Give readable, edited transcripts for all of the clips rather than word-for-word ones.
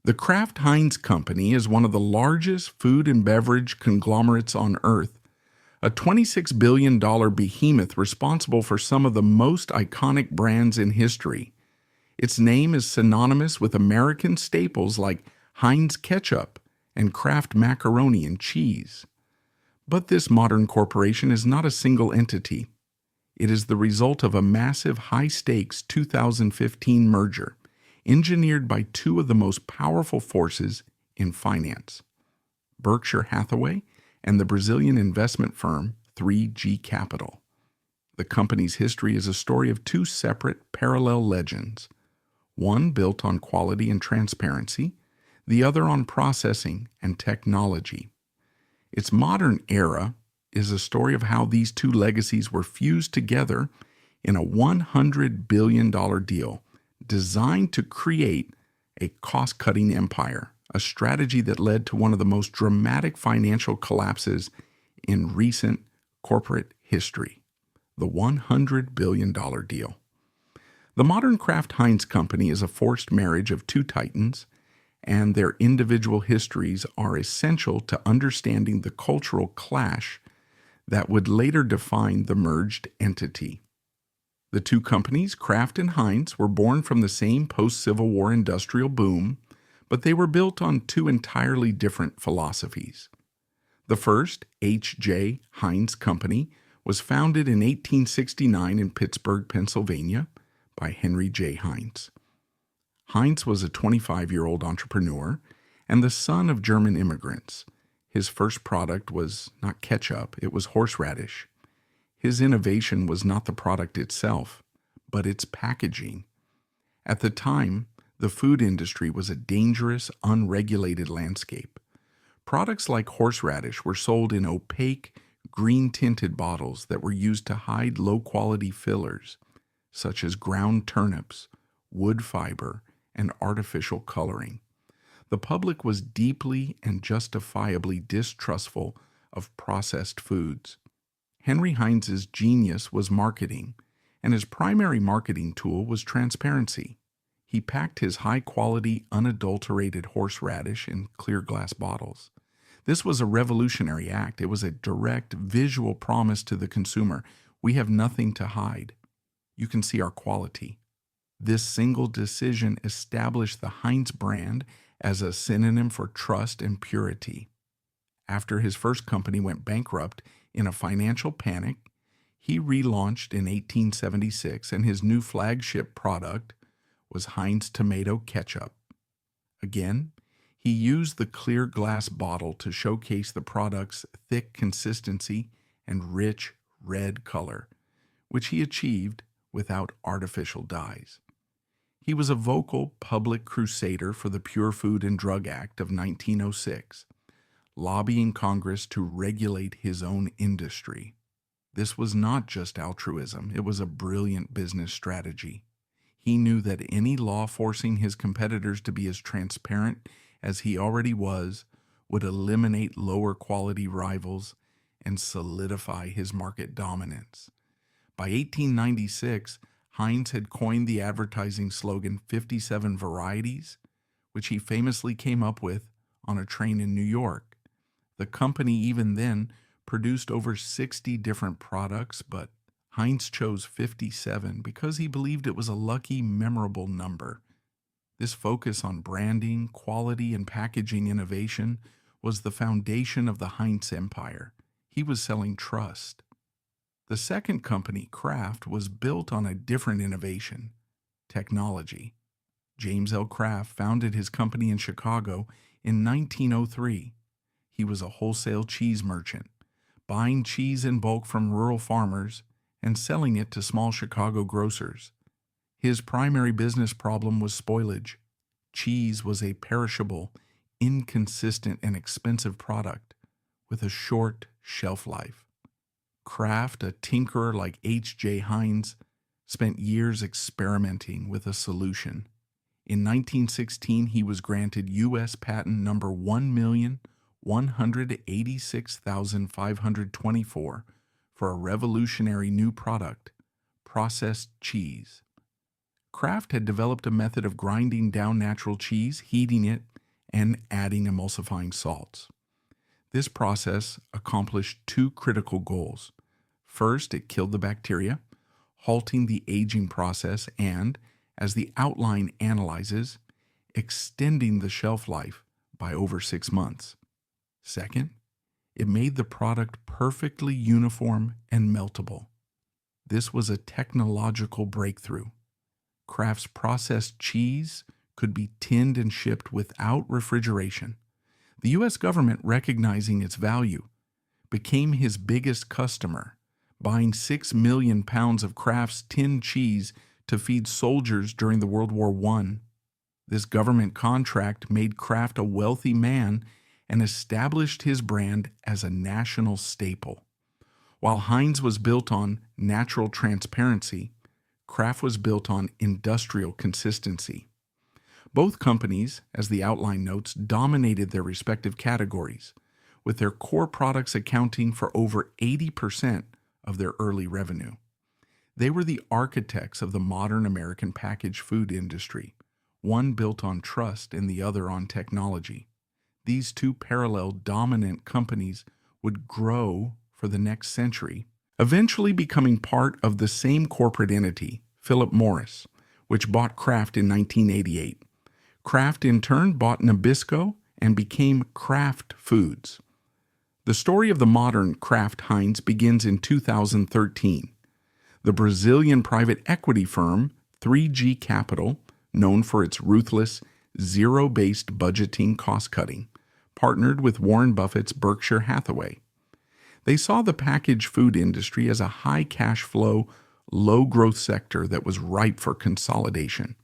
The Kraft Heinz Company is one of the largest food and beverage conglomerates on earth, a $26 billion behemoth responsible for some of the most iconic brands in history. Its name is synonymous with American staples like Heinz Ketchup and Kraft Macaroni and cheese. But this modern corporation is not a single entity. It is the result of a massive high-stakes 2015 merger, engineered by two of the most powerful forces in finance, Berkshire Hathaway and the Brazilian investment firm 3G Capital. The company's history is a story of two separate parallel legends, one built on quality and transparency, the other on processing and technology. Its modern era is a story of how these two legacies were fused together in a $100 billion deal designed to create a cost-cutting empire, a strategy that led to one of the most dramatic financial collapses in recent corporate history, the $100 billion deal. The modern Kraft Heinz Company is a forced marriage of two titans, and their individual histories are essential to understanding the cultural clash that would later define the merged entity. The two companies, Kraft and Heinz, were born from the same post-Civil War industrial boom, but they were built on two entirely different philosophies. The first, H.J. Heinz Company, was founded in 1869 in Pittsburgh, Pennsylvania, by Henry J. Heinz. Heinz was a 25-year-old entrepreneur and the son of German immigrants. His first product was not ketchup, it was horseradish. His innovation was not the product itself, but its packaging. At the time, the food industry was a dangerous, unregulated landscape. Products like horseradish were sold in opaque, green-tinted bottles that were used to hide low-quality fillers, such as ground turnips, wood fiber, and artificial coloring. The public was deeply and justifiably distrustful of processed foods. Henry Heinz's genius was marketing, and his primary marketing tool was transparency. He packed his high-quality, unadulterated horseradish in clear glass bottles. This was a revolutionary act. It was a direct, visual promise to the consumer. We have nothing to hide. You can see our quality. This single decision established the Heinz brand as a synonym for trust and purity. After his first company went bankrupt in a financial panic, he relaunched in 1876, and his new flagship product was Heinz Tomato Ketchup. Again, he used the clear glass bottle to showcase the product's thick consistency and rich red color, which he achieved without artificial dyes. He was a vocal public crusader for the Pure Food and Drug Act of 1906, lobbying Congress to regulate his own industry. This was not just altruism, it was a brilliant business strategy. He knew that any law forcing his competitors to be as transparent as he already was would eliminate lower quality rivals and solidify his market dominance. By 1896, Heinz had coined the advertising slogan 57 varieties, which he famously came up with on a train in New York. The company even then produced over 60 different products, but Heinz chose 57 because he believed it was a lucky, memorable number. This focus on branding, quality, and packaging innovation was the foundation of the Heinz empire. He was selling trust. The second company, Kraft, was built on a different innovation, technology. James L. Kraft founded his company in Chicago in 1903. He was a wholesale cheese merchant, buying cheese in bulk from rural farmers and selling it to small Chicago grocers. His primary business problem was spoilage. Cheese was a perishable, inconsistent, and expensive product with a short shelf life. Kraft, a tinkerer like H.J. Heinz, spent years experimenting with a solution. In 1916, he was granted U.S. patent number 1,186,524 for a revolutionary new product, processed cheese. Kraft had developed a method of grinding down natural cheese, heating it, and adding emulsifying salts. This process accomplished two critical goals. First, it killed the bacteria, halting the aging process and, as the outline analyzes, extending the shelf life by over 6 months. Second, it made the product perfectly uniform and meltable. This was a technological breakthrough. Kraft's processed cheese could be tinned and shipped without refrigeration. The U.S. government, recognizing its value, became his biggest customer, buying 6 million pounds of Kraft's tinned cheese to feed soldiers during the World War I. This government contract made Kraft a wealthy man and established his brand as a national staple. While Heinz was built on natural transparency, Kraft was built on industrial consistency. Both companies, as the outline notes, dominated their respective categories, with their core products accounting for over 80% of their early revenue. They were the architects of the modern American packaged food industry, one built on trust and the other on technology. These two parallel dominant companies would grow for the next century, eventually becoming part of the same corporate entity, Philip Morris, which bought Kraft in 1988. Kraft in turn bought Nabisco and became Kraft Foods. The story of the modern Kraft Heinz begins in 2013. The Brazilian private equity firm 3G Capital, known for its ruthless, zero-based budgeting cost-cutting, partnered with Warren Buffett's Berkshire Hathaway. They saw the packaged food industry as a high cash flow, low growth sector that was ripe for consolidation.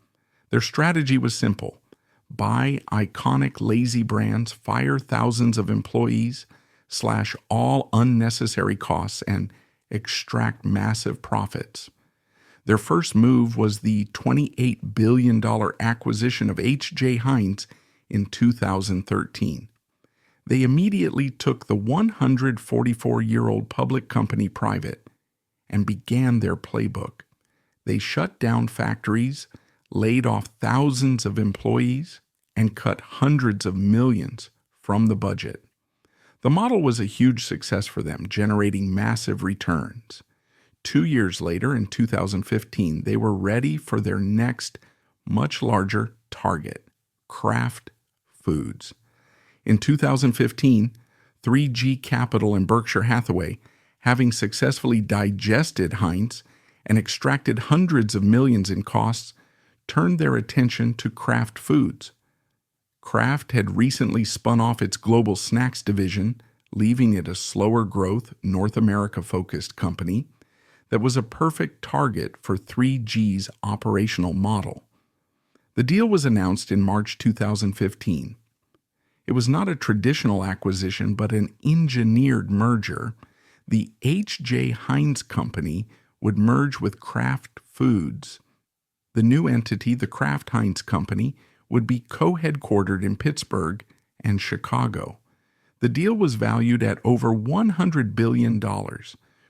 Their strategy was simple: buy iconic lazy brands, fire thousands of employees, slash all unnecessary costs, and extract massive profits. Their first move was the $28 billion acquisition of H.J. Heinz in 2013. They immediately took the 144-year-old public company private and began their playbook. They shut down factories, laid off thousands of employees, and cut hundreds of millions from the budget. The model was a huge success for them, generating massive returns. 2 years later, in 2015, they were ready for their next, much larger target, Kraft Foods. In 2015, 3G Capital and Berkshire Hathaway, having successfully digested Heinz and extracted hundreds of millions in costs, turned their attention to Kraft Foods. Kraft had recently spun off its global snacks division, leaving it a slower growth, North America-focused company that was a perfect target for 3G's operational model. The deal was announced in March 2015. It was not a traditional acquisition, but an engineered merger. The H.J. Heinz Company would merge with Kraft Foods. The new entity, the Kraft Heinz Company, would be co-headquartered in Pittsburgh and Chicago. The deal was valued at over $100 billion,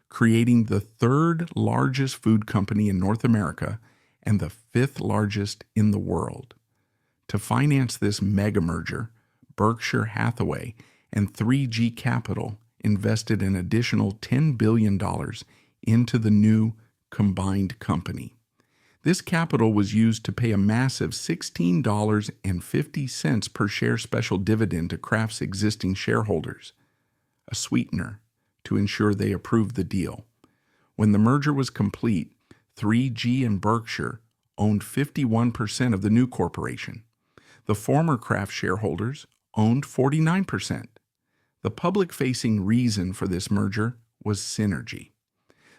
creating the third largest food company in North America and the fifth largest in the world. To finance this mega merger, Berkshire Hathaway and 3G Capital invested an additional $10 billion into the new combined company. This capital was used to pay a massive $16.50 per share special dividend to Kraft's existing shareholders, a sweetener to ensure they approved the deal. When the merger was complete, 3G and Berkshire owned 51% of the new corporation. The former Kraft shareholders owned 49%. The public-facing reason for this merger was synergy.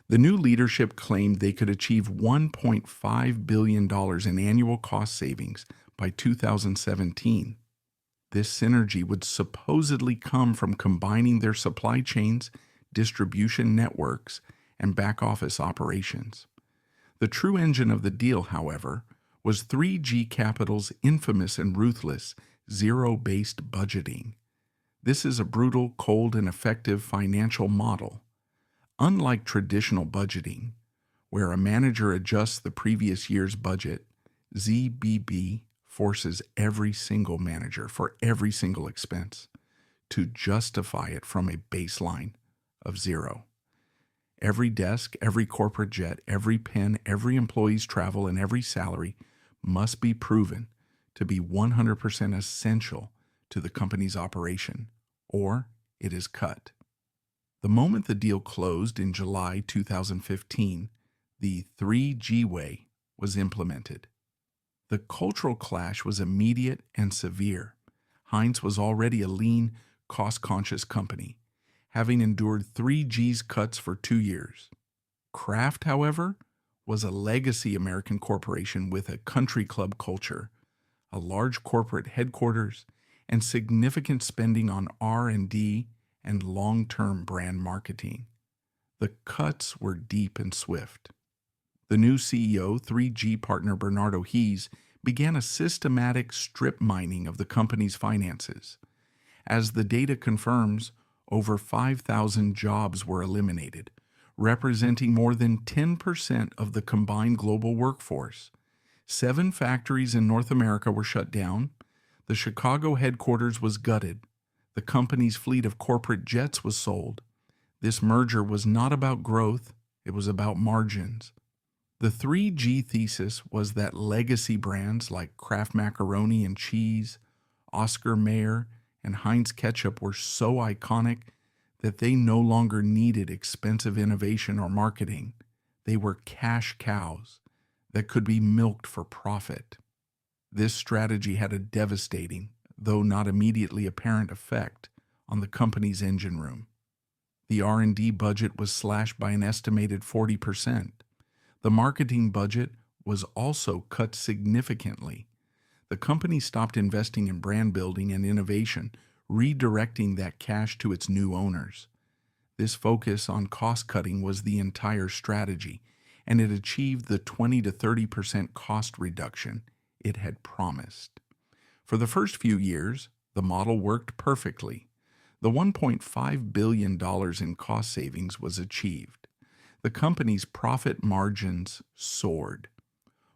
The new leadership claimed they could achieve $1.5 billion in annual cost savings by 2017. This synergy would supposedly come from combining their supply chains, distribution networks, and back-office operations. The true engine of the deal, however, was 3G Capital's infamous and ruthless zero-based budgeting. This is a brutal, cold, and effective financial model. Unlike traditional budgeting, where a manager adjusts the previous year's budget, ZBB forces every single manager for every single expense to justify it from a baseline of zero. Every desk, every corporate jet, every pen, every employee's travel, and every salary must be proven to be 100% essential to the company's operation, or it is cut. The moment the deal closed in July 2015, the 3G way was implemented. The cultural clash was immediate and severe. Heinz was already a lean, cost-conscious company, having endured 3G's cuts for 2 years. Kraft, however, was a legacy American corporation with a country club culture, a large corporate headquarters, and significant spending on R&D and long-term brand marketing. The cuts were deep and swift. The new CEO, 3G partner Bernardo Hees, began a systematic strip mining of the company's finances. As the data confirms, over 5,000 jobs were eliminated, representing more than 10% of the combined global workforce. 7 factories in North America were shut down. The Chicago headquarters was gutted. The company's fleet of corporate jets was sold. This merger was not about growth, it was about margins. The 3G thesis was that legacy brands like Kraft Macaroni and Cheese, Oscar Mayer, and Heinz Ketchup were so iconic that they no longer needed expensive innovation or marketing. They were cash cows that could be milked for profit. This strategy had a devastating, though not immediately apparent, effect on the company's engine room. The R&D budget was slashed by an estimated 40%. The marketing budget was also cut significantly. The company stopped investing in brand building and innovation, redirecting that cash to its new owners. This focus on cost-cutting was the entire strategy, and it achieved the 20 to 30% cost reduction it had promised. For the first few years, the model worked perfectly. The $1.5 billion in cost savings was achieved. The company's profit margins soared.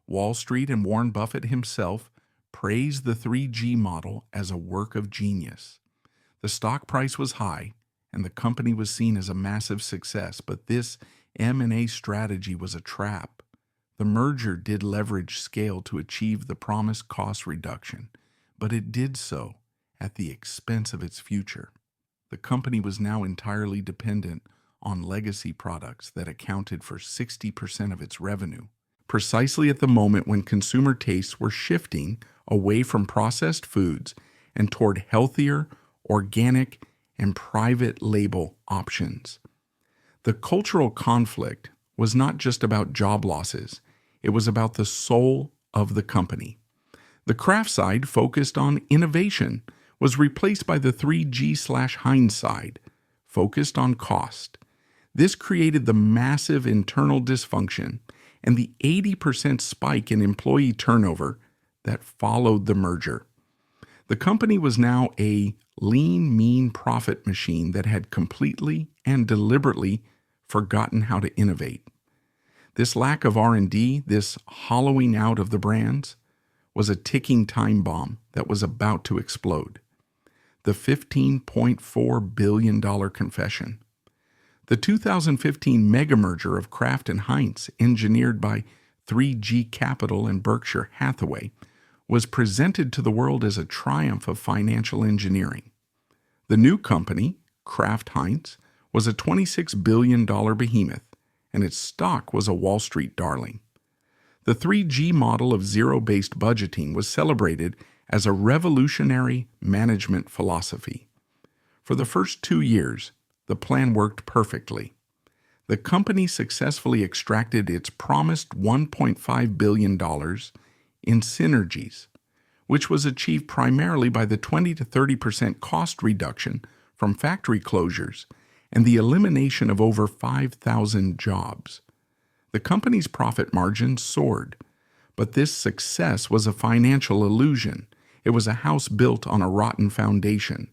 Wall Street and Warren Buffett himself praised the 3G model as a work of genius. The stock price was high, and the company was seen as a massive success, but this M&A strategy was a trap. The merger did leverage scale to achieve the promised cost reduction, but it did so at the expense of its future. The company was now entirely dependent on legacy products that accounted for 60% of its revenue, precisely at the moment when consumer tastes were shifting away from processed foods and toward healthier, organic, and private label options. The cultural conflict was not just about job losses, it was about the soul of the company. The Kraft side, focused on innovation, was replaced by the 3G/Heinz side, focused on cost. This created the massive internal dysfunction and the 80% spike in employee turnover that followed the merger. The company was now a lean, mean profit machine that had completely and deliberately forgotten how to innovate. This lack of R&D, this hollowing out of the brands, was a ticking time bomb that was about to explode. The $15.4 billion confession. The 2015 mega merger of Kraft and Heinz, engineered by 3G Capital and Berkshire Hathaway, was presented to the world as a triumph of financial engineering. The new company, Kraft Heinz, was a $26 billion behemoth, and its stock was a Wall Street darling. The 3G model of zero-based budgeting was celebrated as a revolutionary management philosophy. For the first 2 years, the plan worked perfectly. The company successfully extracted its promised $1.5 billion in synergies, which was achieved primarily by the 20 to 30% cost reduction from factory closures and the elimination of over 5,000 jobs. The company's profit margins soared, but this success was a financial illusion. It was a house built on a rotten foundation.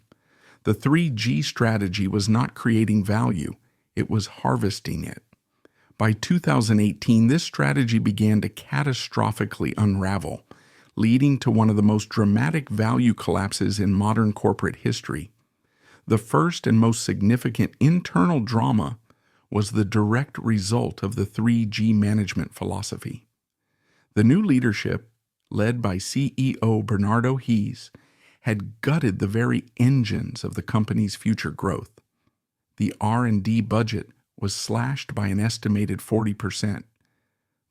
The 3G strategy was not creating value, it was harvesting it. By 2018, this strategy began to catastrophically unravel, leading to one of the most dramatic value collapses in modern corporate history. The first and most significant internal drama was the direct result of the 3G management philosophy. The new leadership, led by CEO Bernardo Hees, had gutted the very engines of the company's future growth. The R&D budget was slashed by an estimated 40%.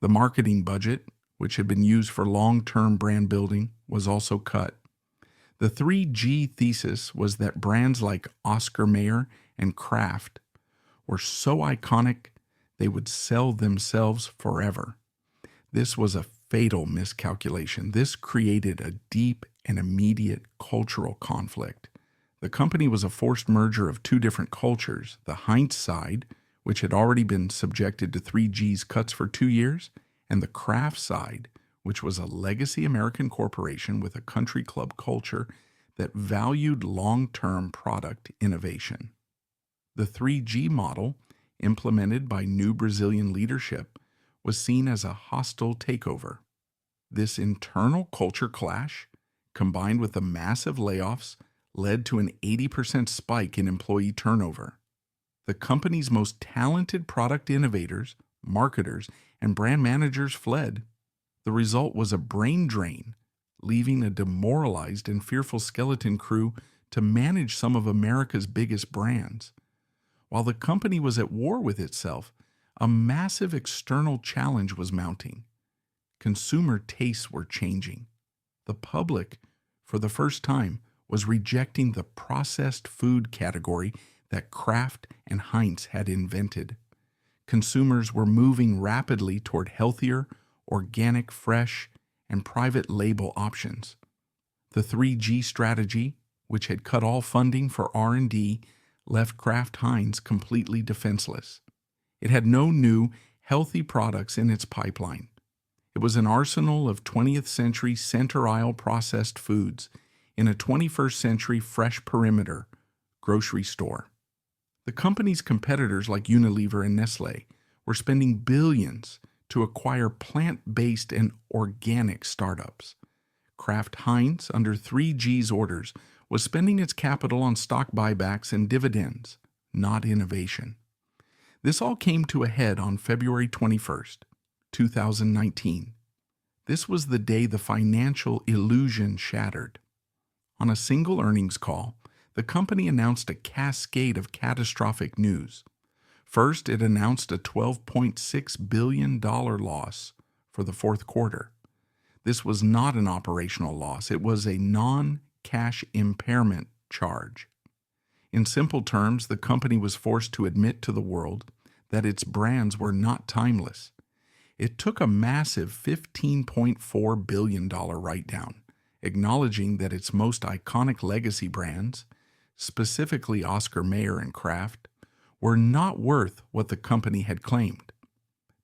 The marketing budget, which had been used for long-term brand building, was also cut. The 3G thesis was that brands like Oscar Mayer and Kraft were so iconic they would sell themselves forever. This was a fatal miscalculation. This created a deep and immediate cultural conflict. The company was a forced merger of two different cultures, the Heinz side, which had already been subjected to 3G's cuts for 2 years, and the Kraft side, which was a legacy American corporation with a country club culture that valued long-term product innovation. The 3G model, implemented by new Brazilian leadership, was seen as a hostile takeover. This internal culture clash, combined with the massive layoffs, led to an 80% spike in employee turnover. The company's most talented product innovators, marketers, and brand managers fled. The result was a brain drain, leaving a demoralized and fearful skeleton crew to manage some of America's biggest brands. While the company was at war with itself, a massive external challenge was mounting. Consumer tastes were changing. The public, for the first time, was rejecting the processed food category that Kraft and Heinz had invented. Consumers were moving rapidly toward healthier, organic, fresh, and private label options. The 3G strategy, which had cut all funding for R&D, left Kraft Heinz completely defenseless. It had no new, healthy products in its pipeline. It was an arsenal of 20th century center aisle processed foods in a 21st century fresh perimeter grocery store. The company's competitors like Unilever and Nestle were spending billions to acquire plant-based and organic startups. Kraft Heinz, under 3G's orders, was spending its capital on stock buybacks and dividends, not innovation. This all came to a head on February 21st, 2019. This was the day the financial illusion shattered. On a single earnings call, the company announced a cascade of catastrophic news. First, it announced a $12.6 billion loss for the fourth quarter. This was not an operational loss. It was a non-cash impairment charge. In simple terms, the company was forced to admit to the world that its brands were not timeless. It took a massive $15.4 billion write-down, acknowledging that its most iconic legacy brands, specifically Oscar Mayer and Kraft, were not worth what the company had claimed.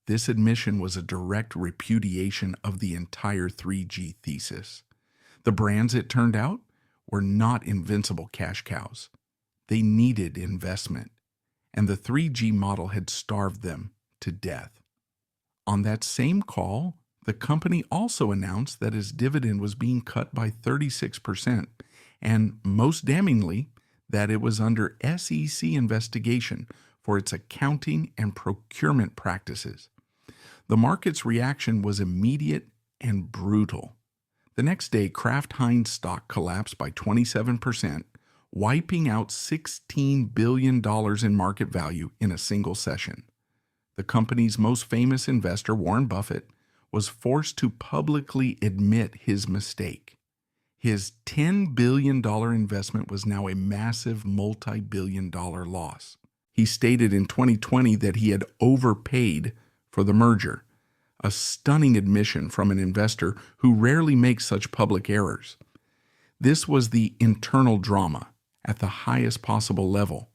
This admission was a direct repudiation of the entire 3G thesis. The brands, it turned out, were not invincible cash cows. They needed investment, and the 3G model had starved them to death. On that same call, the company also announced that its dividend was being cut by 36%, and most damningly, that it was under SEC investigation for its accounting and procurement practices. The market's reaction was immediate and brutal. The next day, Kraft Heinz stock collapsed by 27%, wiping out $16 billion in market value in a single session. The company's most famous investor, Warren Buffett, was forced to publicly admit his mistake. His $10 billion investment was now a massive multi-billion-dollar loss. He stated in 2020 that he had overpaid for the merger, a stunning admission from an investor who rarely makes such public errors. This was the internal drama at the highest possible level.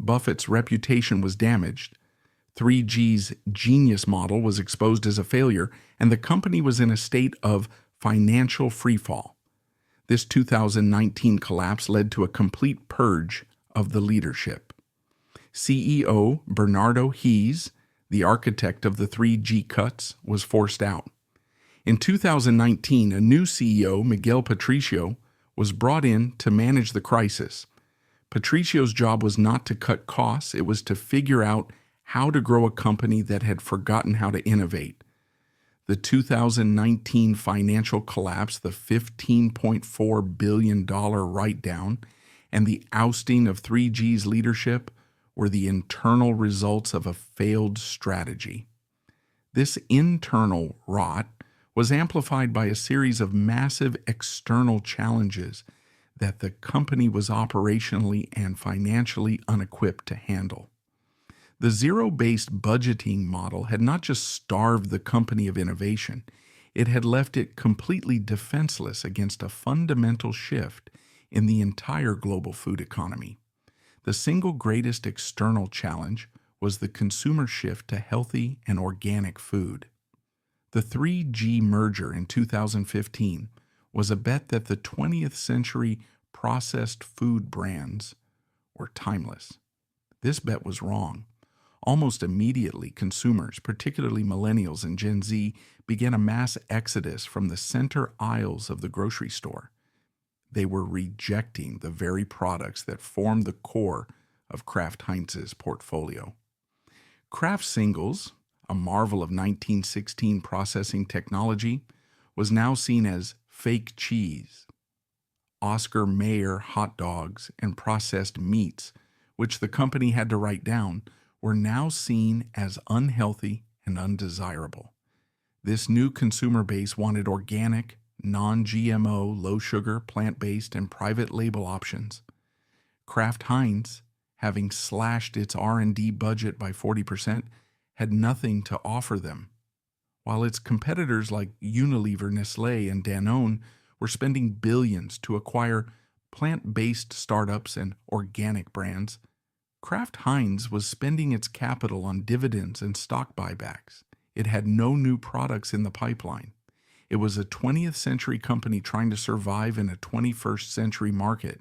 Buffett's reputation was damaged. 3G's genius model was exposed as a failure, and the company was in a state of financial freefall. This 2019 collapse led to a complete purge of the leadership. CEO Bernardo Hees, the architect of the 3G cuts, was forced out. In 2019, a new CEO, Miguel Patricio, was brought in to manage the crisis. Patricio's job was not to cut costs, it was to figure out how to grow a company that had forgotten how to innovate. The 2019 financial collapse, the $15.4 billion write-down, and the ousting of 3G's leadership were the internal results of a failed strategy. This internal rot was amplified by a series of massive external challenges that the company was operationally and financially unequipped to handle. The zero-based budgeting model had not just starved the company of innovation, it had left it completely defenseless against a fundamental shift in the entire global food economy. The single greatest external challenge was the consumer shift to healthy and organic food. The 3G merger in 2015 was a bet that the 20th century processed food brands were timeless. This bet was wrong. Almost immediately, consumers, particularly millennials and Gen Z, began a mass exodus from the center aisles of the grocery store. They were rejecting the very products that formed the core of Kraft Heinz's portfolio. Kraft Singles, a marvel of 1916 processing technology, was now seen as fake cheese. Oscar Mayer hot dogs and processed meats, which the company had to write down, were now seen as unhealthy and undesirable. This new consumer base wanted organic, non-GMO, low-sugar, plant-based, and private label options. Kraft Heinz, having slashed its R&D budget by 40%, had nothing to offer them, while its competitors like Unilever, Nestlé, and Danone were spending billions to acquire plant-based startups and organic brands. Kraft Heinz was spending its capital on dividends and stock buybacks. It had no new products in the pipeline. It was a 20th century company trying to survive in a 21st century market,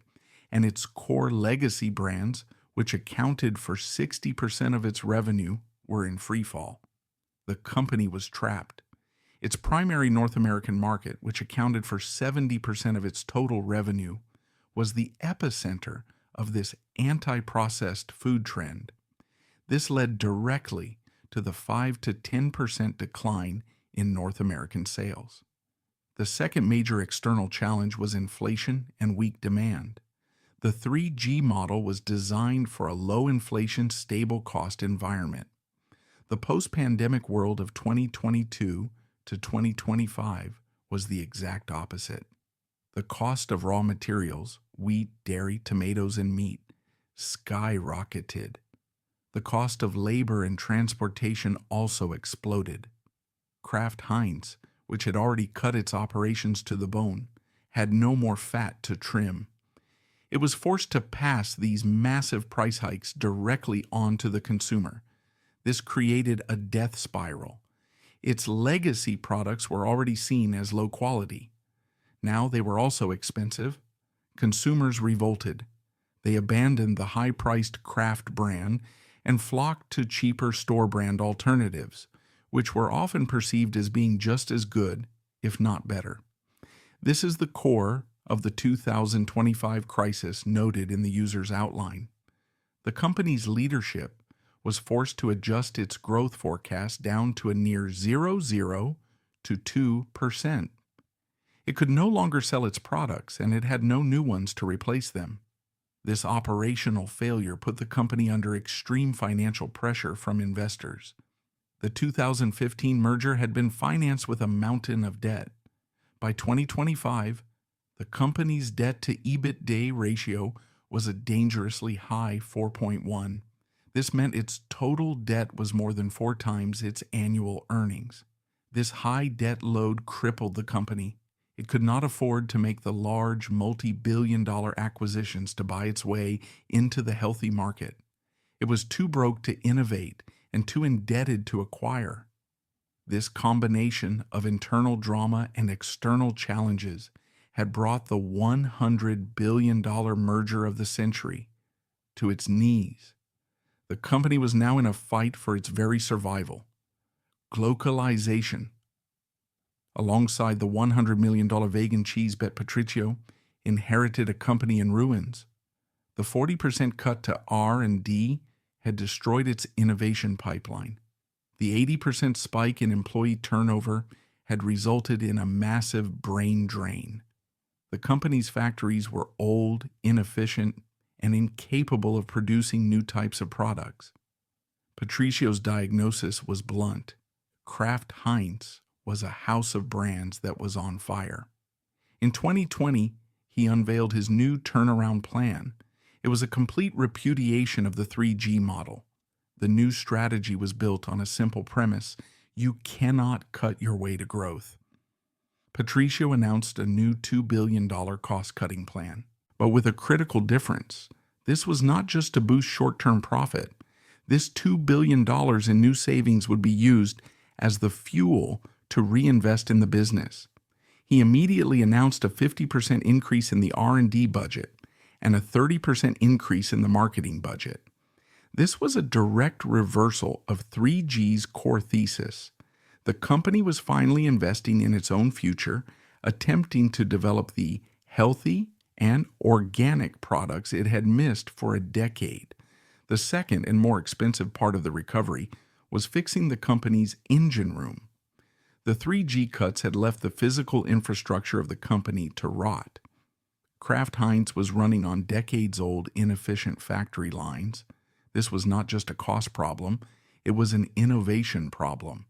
and its core legacy brands, which accounted for 60% of its revenue, were in freefall. The company was trapped. Its primary North American market, which accounted for 70% of its total revenue, was the epicenter of this anti-processed food trend. This led directly to the 5 to 10% decline in North American sales. The second major external challenge was inflation and weak demand. The 3G model was designed for a low-inflation, stable cost environment. The post-pandemic world of 2022 to 2025 was the exact opposite. The cost of raw materials, wheat, dairy, tomatoes, and meat, skyrocketed. The cost of labor and transportation also exploded. Kraft Heinz, which had already cut its operations to the bone, had no more fat to trim. It was forced to pass these massive price hikes directly on to the consumer. This created a death spiral. Its legacy products were already seen as low quality. Now they were also expensive. Consumers revolted. They abandoned the high-priced Kraft brand and flocked to cheaper store-brand alternatives, which were often perceived as being just as good, if not better. This is the core of the 2025 crisis noted in the user's outline. The company's leadership was forced to adjust its growth forecast down to a near 0.0 to 2%. It could no longer sell its products, and it had no new ones to replace them. This operational failure put the company under extreme financial pressure from investors. The 2015 merger had been financed with a mountain of debt. By 2025, the company's debt-to-EBITDA ratio was a dangerously high 4.1. This meant its total debt was more than 4 times its annual earnings. This high debt load crippled the company. It could not afford to make the large multi-billion-dollar acquisitions to buy its way into the healthy market. It was too broke to innovate and too indebted to acquire. This combination of internal drama and external challenges had brought the $100 billion merger of the century to its knees. The company was now in a fight for its very survival. Glocalization. Alongside the $100 million vegan cheese bet, Patricio inherited a company in ruins. The 40% cut to R&D had destroyed its innovation pipeline. The 80% spike in employee turnover had resulted in a massive brain drain. The company's factories were old, inefficient, and incapable of producing new types of products. Patricio's diagnosis was blunt. Kraft Heinz was a house of brands that was on fire. In 2020, he unveiled his new turnaround plan. It was a complete repudiation of the 3G model. The new strategy was built on a simple premise: you cannot cut your way to growth. Patricio announced a new $2 billion cost-cutting plan. But with a critical difference. This was not just to boost short-term profit. This $2 billion in new savings would be used as the fuel to reinvest in the business. He immediately announced a 50% increase in the R&D budget and a 30% increase in the marketing budget. This was a direct reversal of 3G's core thesis. The company was finally investing in its own future, attempting to develop the healthy and organic products it had missed for a decade. The second and more expensive part of the recovery was fixing the company's engine room. The 3G cuts had left the physical infrastructure of the company to rot. Kraft Heinz was running on decades-old, inefficient factory lines. This was not just a cost problem, it was an innovation problem.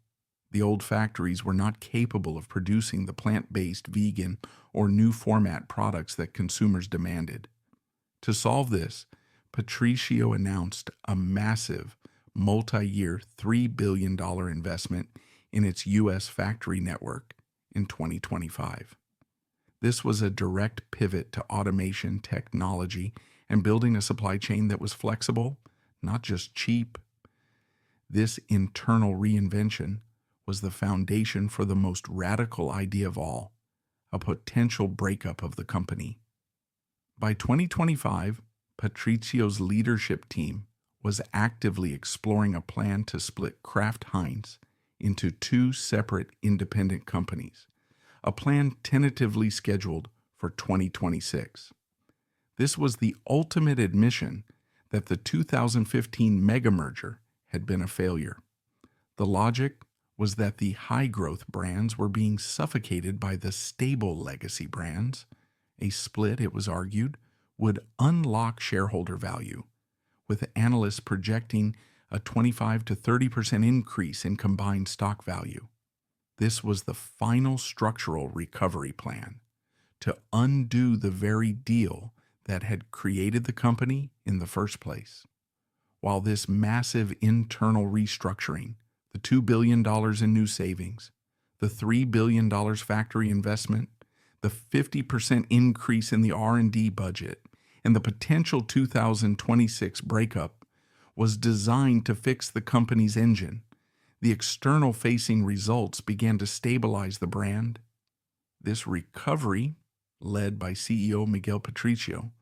The old factories were not capable of producing the plant-based, vegan, or new format products that consumers demanded. To solve this, Patricio announced a massive, multi-year $3 billion investment in its U.S. factory network in 2025. This was a direct pivot to automation, technology, and building a supply chain that was flexible, not just cheap. This internal reinvention was the foundation for the most radical idea of all, a potential breakup of the company. By 2025, Patricio's leadership team was actively exploring a plan to split Kraft Heinz into two separate independent companies, a plan tentatively scheduled for 2026. This was the ultimate admission that the 2015 mega merger had been a failure. The logic was that the high-growth brands were being suffocated by the stable legacy brands. A split, it was argued, would unlock shareholder value, with analysts projecting a 25 to 30% increase in combined stock value. This was the final structural recovery plan to undo the very deal that had created the company in the first place. While this massive internal restructuring, the $2 billion in new savings, the $3 billion factory investment, the 50% increase in the R&D budget, and the potential 2026 breakup was designed to fix the company's engine. The external-facing results began to stabilize the brand. This recovery, led by CEO Miguel Patricio,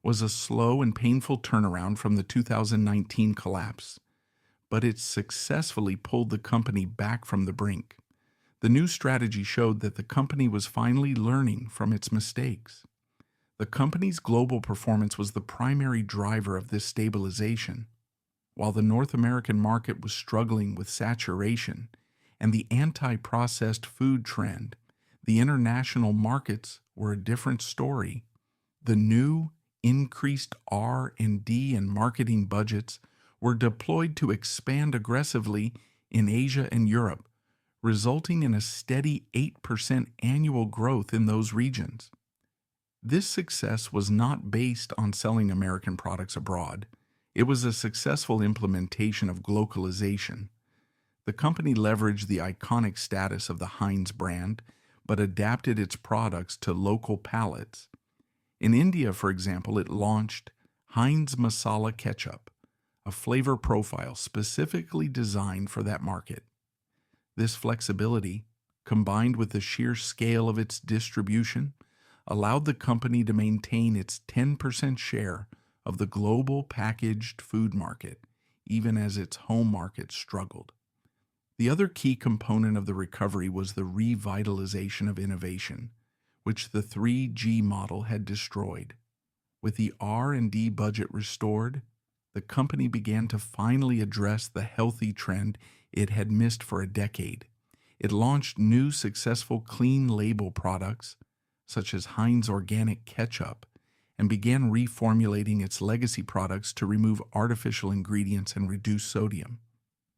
was a slow and painful turnaround from the 2019 collapse, but it successfully pulled the company back from the brink. The new strategy showed that the company was finally learning from its mistakes. The company's global performance was the primary driver of this stabilization. While the North American market was struggling with saturation and the anti-processed food trend, the international markets were a different story. The new, increased R&D and marketing budgets were deployed to expand aggressively in Asia and Europe, resulting in a steady 8% annual growth in those regions. This success was not based on selling American products abroad. It was a successful implementation of globalization. The company leveraged the iconic status of the Heinz brand, but adapted its products to local palates. In India, for example, it launched Heinz Masala Ketchup, a flavor profile specifically designed for that market. This flexibility, combined with the sheer scale of its distribution, allowed the company to maintain its 10% share of the global packaged food market, even as its home market struggled. The other key component of the recovery was the revitalization of innovation, which the 3G model had destroyed. With the R&D budget restored, the company began to finally address the healthy trend it had missed for a decade. It launched new successful clean label products, such as Heinz Organic Ketchup, and began reformulating its legacy products to remove artificial ingredients and reduce sodium.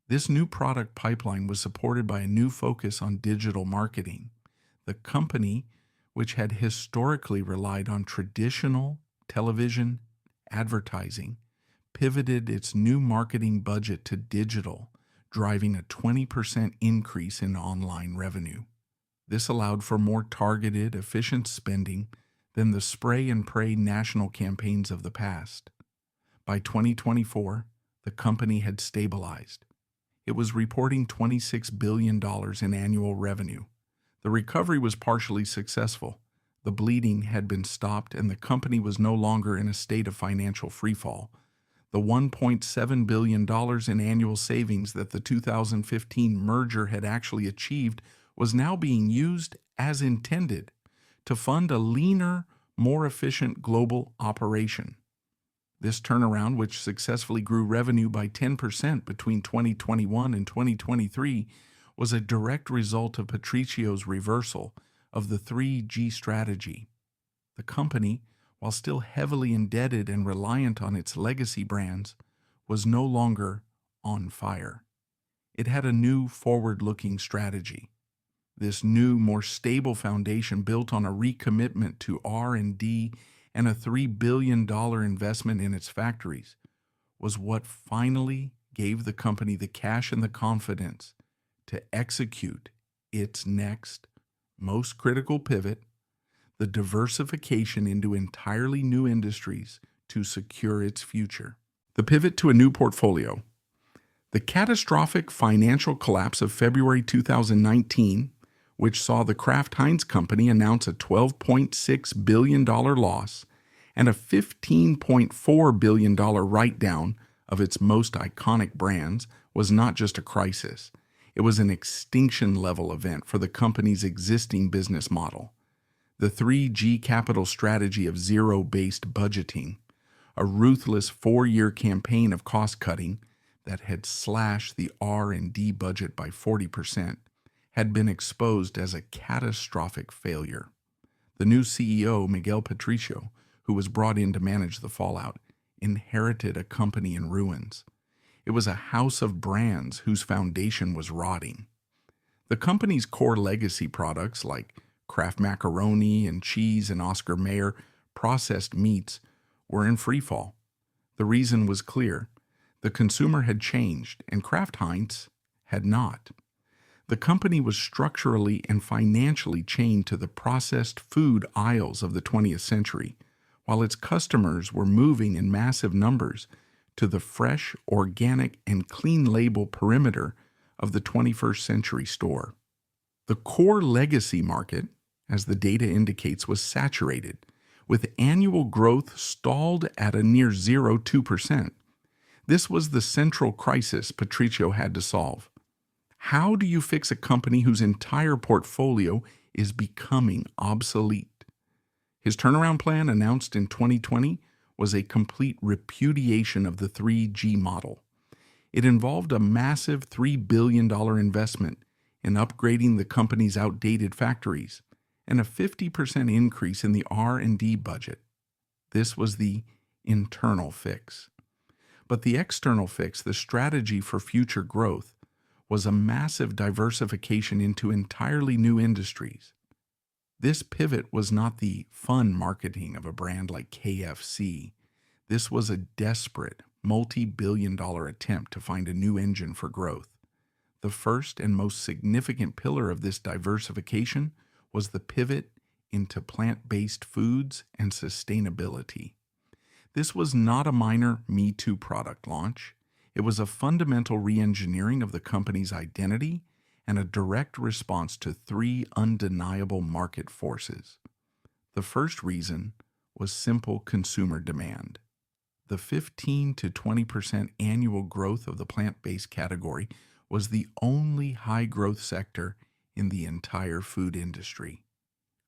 This new product pipeline was supported by a new focus on digital marketing. The company, which had historically relied on traditional television advertising, pivoted its new marketing budget to digital, driving a 20% increase in online revenue. This allowed for more targeted, efficient spending than the spray and pray national campaigns of the past. By 2024, the company had stabilized. It was reporting $26 billion in annual revenue. The recovery was partially successful. The bleeding had been stopped, and the company was no longer in a state of financial freefall. The $1.7 billion in annual savings that the 2015 merger had actually achieved was now being used as intended to fund a leaner, more efficient global operation. This turnaround, which successfully grew revenue by 10% between 2021 and 2023, was a direct result of Patricio's reversal of the 3G strategy. The company, while still heavily indebted and reliant on its legacy brands, was no longer on fire. It had a new forward-looking strategy. This new, more stable foundation built on a recommitment to R&D and a $3 billion investment in its factories was what finally gave the company the cash and the confidence to execute its next, most critical pivot, the diversification into entirely new industries to secure its future. The pivot to a new portfolio. The catastrophic financial collapse of February 2019, which saw the Kraft Heinz Company announce a $12.6 billion loss and a $15.4 billion write-down of its most iconic brands, was not just a crisis. It was an extinction-level event for the company's existing business model. The 3G capital strategy of zero-based budgeting, a ruthless 4-year campaign of cost-cutting that had slashed the R&D budget by 40%, had been exposed as a catastrophic failure. The new CEO, Miguel Patricio, who was brought in to manage the fallout, inherited a company in ruins. It was a house of brands whose foundation was rotting. The company's core legacy products like Kraft Macaroni and cheese and Oscar Mayer processed meats were in freefall. The reason was clear. The consumer had changed, and Kraft Heinz had not. The company was structurally and financially chained to the processed food aisles of the 20th century, while its customers were moving in massive numbers to the fresh, organic, and clean label perimeter of the 21st century store. The core legacy market, as the data indicates, was saturated, with annual growth stalled at a near 2%. This was the central crisis Patricio had to solve. How do you fix a company whose entire portfolio is becoming obsolete? His turnaround plan, announced in 2020, was a complete repudiation of the 3G model. It involved a massive $3 billion investment in upgrading the company's outdated factories and a 50% increase in the R&D budget. This was the internal fix. But the external fix, the strategy for future growth, was a massive diversification into entirely new industries. This pivot was not the fun marketing of a brand like KFC. This was a desperate, multi-billion-dollar attempt to find a new engine for growth. The first and most significant pillar of this diversification was the pivot into plant-based foods and sustainability. This was not a minor Me Too product launch. It was a fundamental re-engineering of the company's identity and a direct response to 3 undeniable market forces. The first reason was simple consumer demand. The 15 to 20% annual growth of the plant-based category was the only high-growth sector in the entire food industry.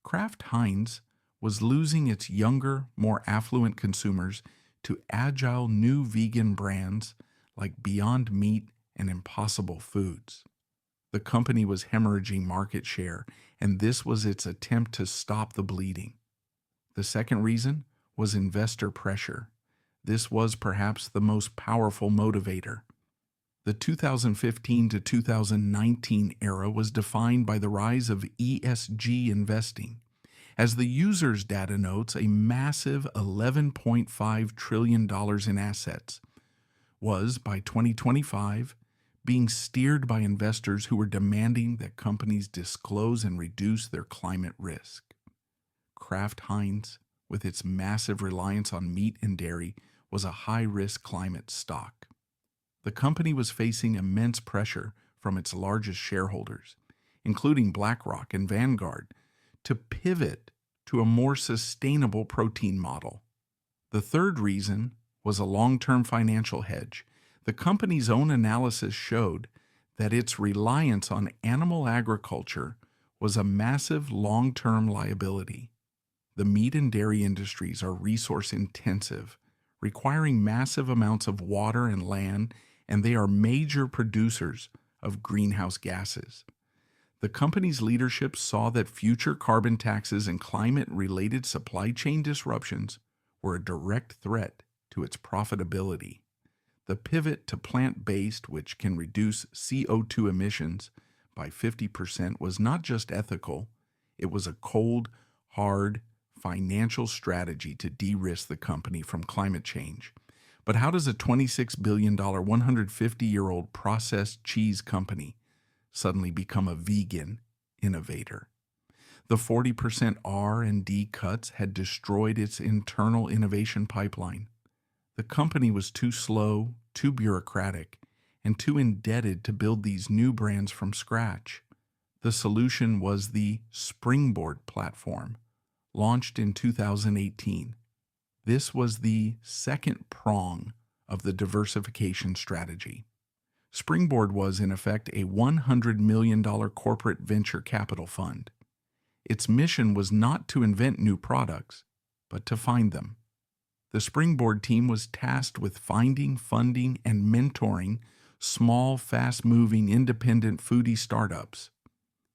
Kraft Heinz was losing its younger, more affluent consumers to agile new vegan brands like Beyond Meat and Impossible Foods. The company was hemorrhaging market share, and this was its attempt to stop the bleeding. The second reason was investor pressure. This was perhaps the most powerful motivator. The 2015 to 2019 era was defined by the rise of ESG investing. As the user's data notes, a massive $11.5 trillion in assets was, by 2025, being steered by investors who were demanding that companies disclose and reduce their climate risk. Kraft Heinz, with its massive reliance on meat and dairy, was a high-risk climate stock. The company was facing immense pressure from its largest shareholders, including BlackRock and Vanguard, to pivot to a more sustainable protein model. The third reason was a long-term financial hedge. The company's own analysis showed that its reliance on animal agriculture was a massive long-term liability. The meat and dairy industries are resource-intensive, requiring massive amounts of water and land, and they are major producers of greenhouse gases. The company's leadership saw that future carbon taxes and climate-related supply chain disruptions were a direct threat to its profitability. The pivot to plant-based, which can reduce CO2 emissions by 50%, was not just ethical, it was a cold, hard, financial strategy to de-risk the company from climate change. But how does a $26 billion, 150-year-old processed cheese company suddenly become a vegan innovator? The 40% R&D cuts had destroyed its internal innovation pipeline. The company was too slow, too bureaucratic, and too indebted to build these new brands from scratch. The solution was the Springboard platform, launched in 2018. This was the second prong of the diversification strategy. Springboard was, in effect, a $100 million corporate venture capital fund. Its mission was not to invent new products, but to find them. The Springboard team was tasked with finding, funding, and mentoring small, fast-moving, independent foodie startups.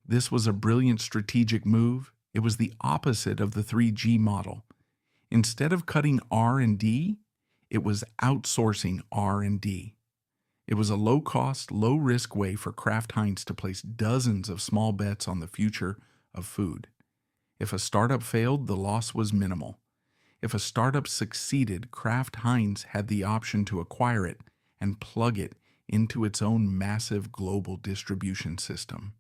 This was a brilliant strategic move. It was the opposite of the 3G model. Instead of cutting R&D, it was outsourcing R&D. It was a low-cost, low-risk way for Kraft Heinz to place dozens of small bets on the future of food. If a startup failed, the loss was minimal. If a startup succeeded, Kraft Heinz had the option to acquire it and plug it into its own massive global distribution system.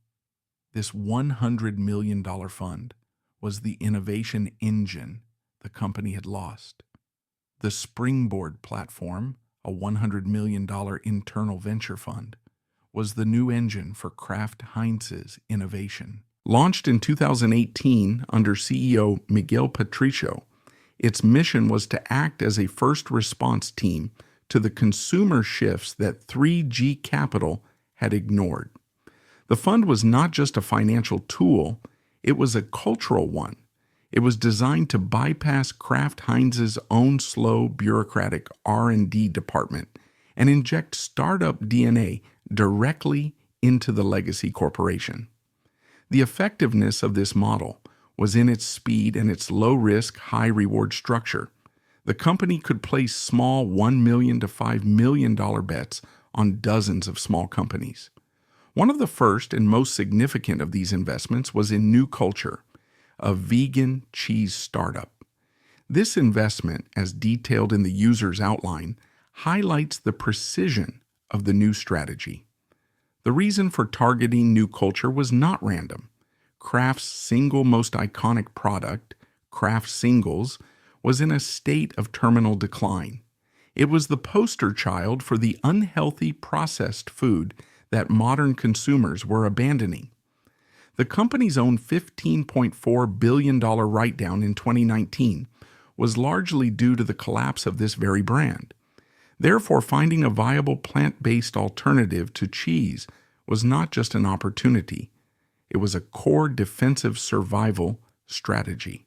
This $100 million fund was the innovation engine the company had lost. The Springboard platform, a $100 million internal venture fund, was the new engine for Kraft Heinz's innovation. Launched in 2018 under CEO Miguel Patricio, its mission was to act as a first response team to the consumer shifts that 3G Capital had ignored. The fund was not just a financial tool, it was a cultural one. It was designed to bypass Kraft Heinz's own slow, bureaucratic R&D department and inject startup DNA directly into the legacy corporation. The effectiveness of this model was in its speed and its low-risk, high-reward structure. The company could place small $1 million to $5 million bets on dozens of small companies. One of the first and most significant of these investments was in New Culture, a vegan cheese startup. This investment, as detailed in the user's outline, highlights the precision of the new strategy. The reason for targeting New Culture was not random. Kraft's single most iconic product, Kraft Singles, was in a state of terminal decline. It was the poster child for the unhealthy processed food that modern consumers were abandoning. The company's own $15.4 billion write-down in 2019 was largely due to the collapse of this very brand. Therefore, finding a viable plant-based alternative to cheese was not just an opportunity, it was a core defensive survival strategy.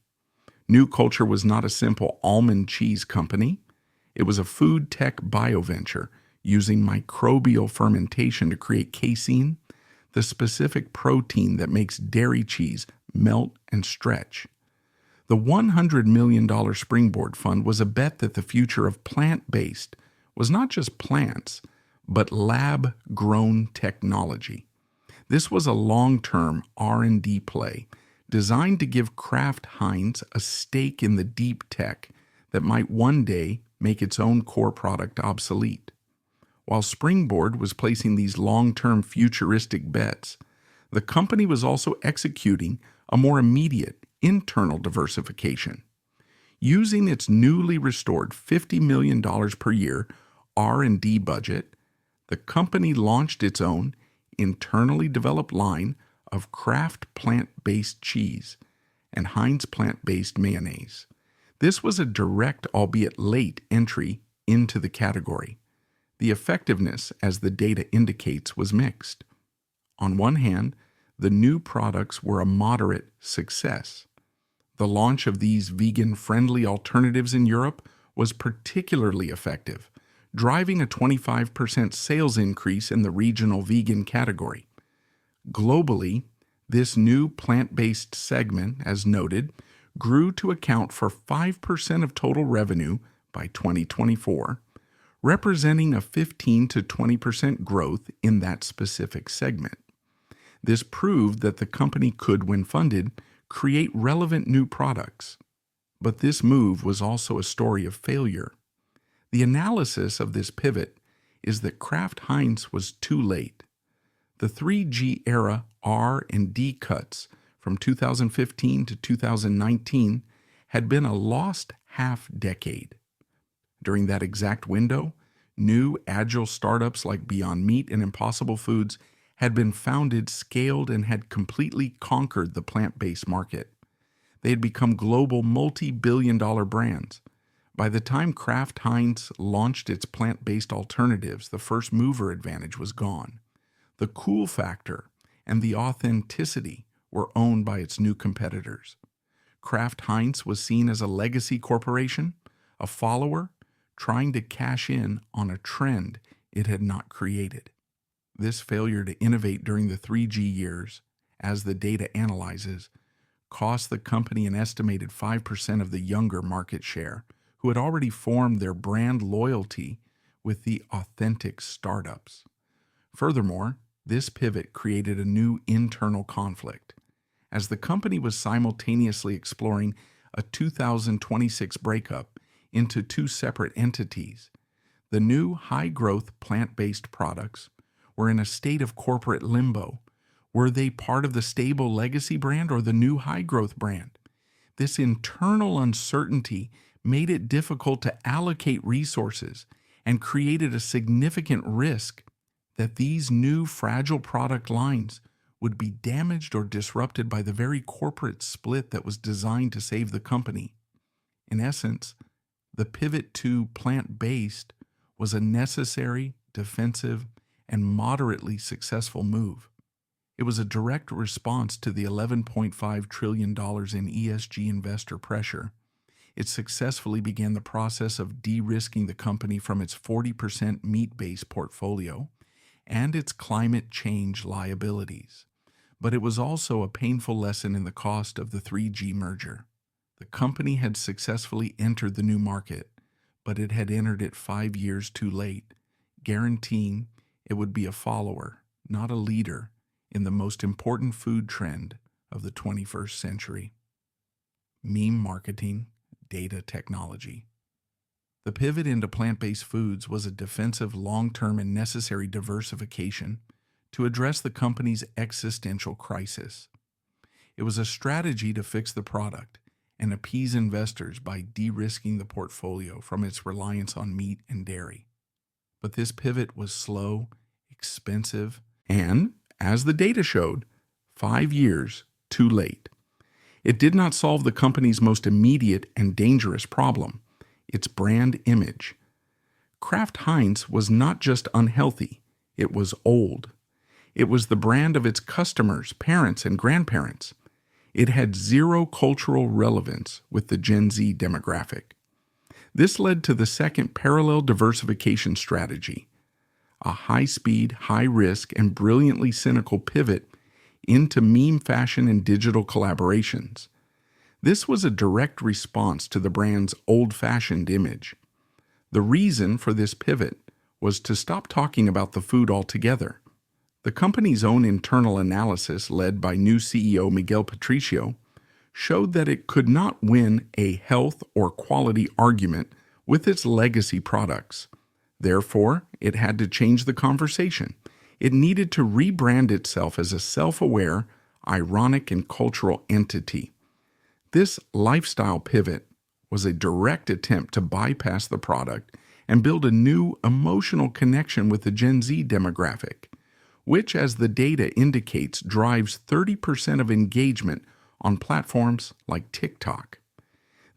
New Culture was not a simple almond cheese company. It was a food tech bioventure using microbial fermentation to create casein, the specific protein that makes dairy cheese melt and stretch. The $100 million Springboard Fund was a bet that the future of plant-based was not just plants, but lab-grown technology. This was a long-term R&D play designed to give Kraft Heinz a stake in the deep tech that might one day make its own core product obsolete. While Springboard was placing these long-term futuristic bets, the company was also executing a more immediate internal diversification. Using its newly restored $50 million per year R&D budget, the company launched its own internally developed line of Kraft plant-based cheese and Heinz plant-based mayonnaise. This was a direct, albeit late, entry into the category. The effectiveness, as the data indicates, was mixed. On one hand, the new products were a moderate success. The launch of these vegan-friendly alternatives in Europe was particularly effective, driving a 25% sales increase in the regional vegan category. Globally, this new plant-based segment, as noted, grew to account for 5% of total revenue by 2024, representing a 15 to 20% growth in that specific segment. This proved that the company could, when funded, create relevant new products. But this move was also a story of failure. The analysis of this pivot is that Kraft Heinz was too late. The 3G era R&D cuts from 2015 to 2019 had been a lost half-decade. During that exact window, new agile startups like Beyond Meat and Impossible Foods had been founded, scaled, and had completely conquered the plant-based market. They had become global multi-billion-dollar brands. By the time Kraft Heinz launched its plant-based alternatives, the first mover advantage was gone. The cool factor and the authenticity were owned by its new competitors. Kraft Heinz was seen as a legacy corporation, a follower, trying to cash in on a trend it had not created. This failure to innovate during the 3G years, as the data analyzes, cost the company an estimated 5% of the younger market share, who had already formed their brand loyalty with the authentic startups. Furthermore, this pivot created a new internal conflict. As the company was simultaneously exploring a 2026 breakup into two separate entities, the new high-growth plant-based products were in a state of corporate limbo. Were they part of the stable legacy brand or the new high-growth brand? This internal uncertainty made it difficult to allocate resources and created a significant risk that these new fragile product lines would be damaged or disrupted by the very corporate split that was designed to save the company. In essence, the pivot to plant-based was a necessary, defensive, and moderately successful move. It was a direct response to the $11.5 trillion in ESG investor pressure. It successfully began the process of de-risking the company from its 40% meat-based portfolio and its climate change liabilities. But it was also a painful lesson in the cost of the 3G merger. The company had successfully entered the new market, but it had entered it 5 years too late, guaranteeing it would be a follower, not a leader, in the most important food trend of the 21st century: meme marketing, data technology. The pivot into plant-based foods was a defensive, long-term, and necessary diversification to address the company's existential crisis. It was a strategy to fix the product and appease investors by de-risking the portfolio from its reliance on meat and dairy. But this pivot was slow, expensive, and, as the data showed, 5 years too late. It did not solve the company's most immediate and dangerous problem, its brand image. Kraft Heinz was not just unhealthy, it was old. It was the brand of its customers, parents, and grandparents. It had zero cultural relevance with the Gen Z demographic. This led to the second parallel diversification strategy, a high-speed, high-risk, and brilliantly cynical pivot into meme fashion and digital collaborations. This was a direct response to the brand's old-fashioned image. The reason for this pivot was to stop talking about the food altogether. The company's own internal analysis, led by new CEO Miguel Patricio, showed that it could not win a health or quality argument with its legacy products. Therefore, it had to change the conversation. It needed to rebrand itself as a self-aware, ironic, and cultural entity. This lifestyle pivot was a direct attempt to bypass the product and build a new emotional connection with the Gen Z demographic, which, as the data indicates, drives 30% of engagement on platforms like TikTok.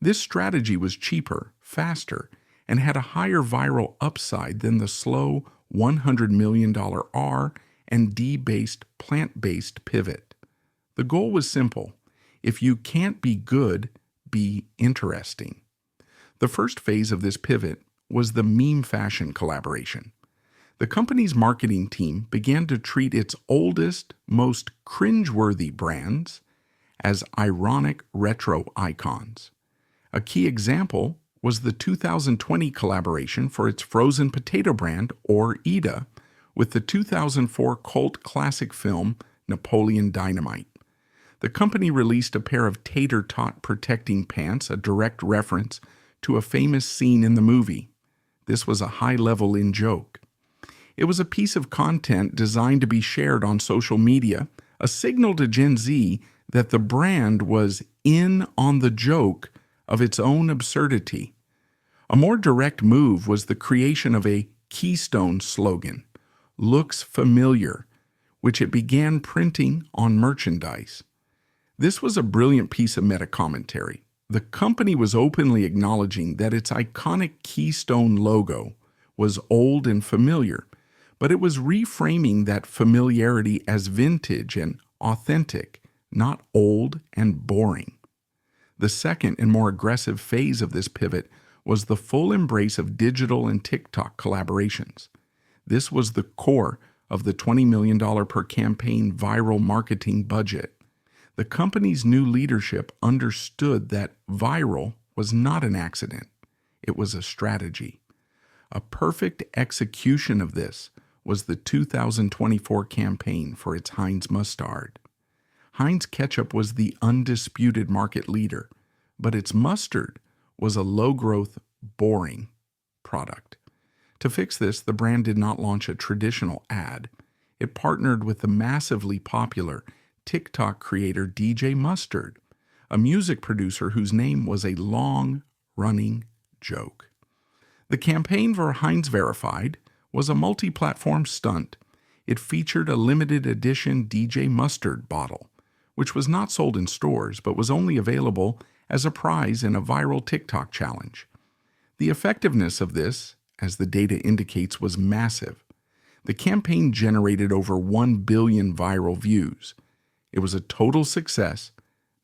This strategy was cheaper, faster, and had a higher viral upside than the slow $100 million R&D-based plant-based pivot. The goal was simple. If you can't be good, be interesting. The first phase of this pivot was the meme fashion collaboration. The company's marketing team began to treat its oldest, most cringeworthy brands as ironic retro icons. A key example was the 2020 collaboration for its frozen potato brand, or Ida, with the 2004 cult classic film Napoleon Dynamite. The company released a pair of tater tot protecting pants, a direct reference to a famous scene in the movie. This was a high-level in-joke. It was a piece of content designed to be shared on social media, a signal to Gen Z that the brand was in on the joke of its own absurdity. A more direct move was the creation of a keystone slogan, "Looks familiar," which it began printing on merchandise. This was a brilliant piece of meta-commentary. The company was openly acknowledging that its iconic keystone logo was old and familiar, but it was reframing that familiarity as vintage and authentic, not old and boring. The second and more aggressive phase of this pivot was the full embrace of digital and TikTok collaborations. This was the core of the $20 million per campaign viral marketing budget. The company's new leadership understood that viral was not an accident. It was a strategy. A perfect execution of this was the 2024 campaign for its Heinz mustard. Heinz Ketchup was the undisputed market leader, but its mustard was a low-growth, boring product. To fix this, the brand did not launch a traditional ad. It partnered with the massively popular TikTok creator DJ Mustard, a music producer whose name was a long-running joke. The campaign for Heinz Verified was a multi-platform stunt. It featured a limited edition DJ Mustard bottle, which was not sold in stores but was only available as a prize in a viral TikTok challenge. The effectiveness of this, as the data indicates, was massive. The campaign generated over 1 billion viral views. It was a total success,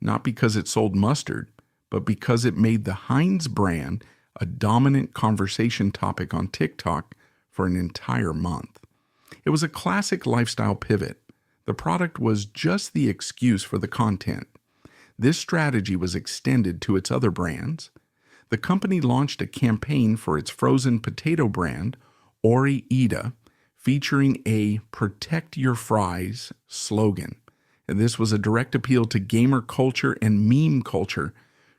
not because it sold mustard, but because it made the Heinz brand a dominant conversation topic on TikTok for an entire month. It was a classic lifestyle pivot. The product was just the excuse for the content. This strategy was extended to its other brands. The company launched a campaign for its frozen potato brand, Ori Ida, featuring a "Protect Your Fries" slogan. And this was a direct appeal to gamer culture and meme culture,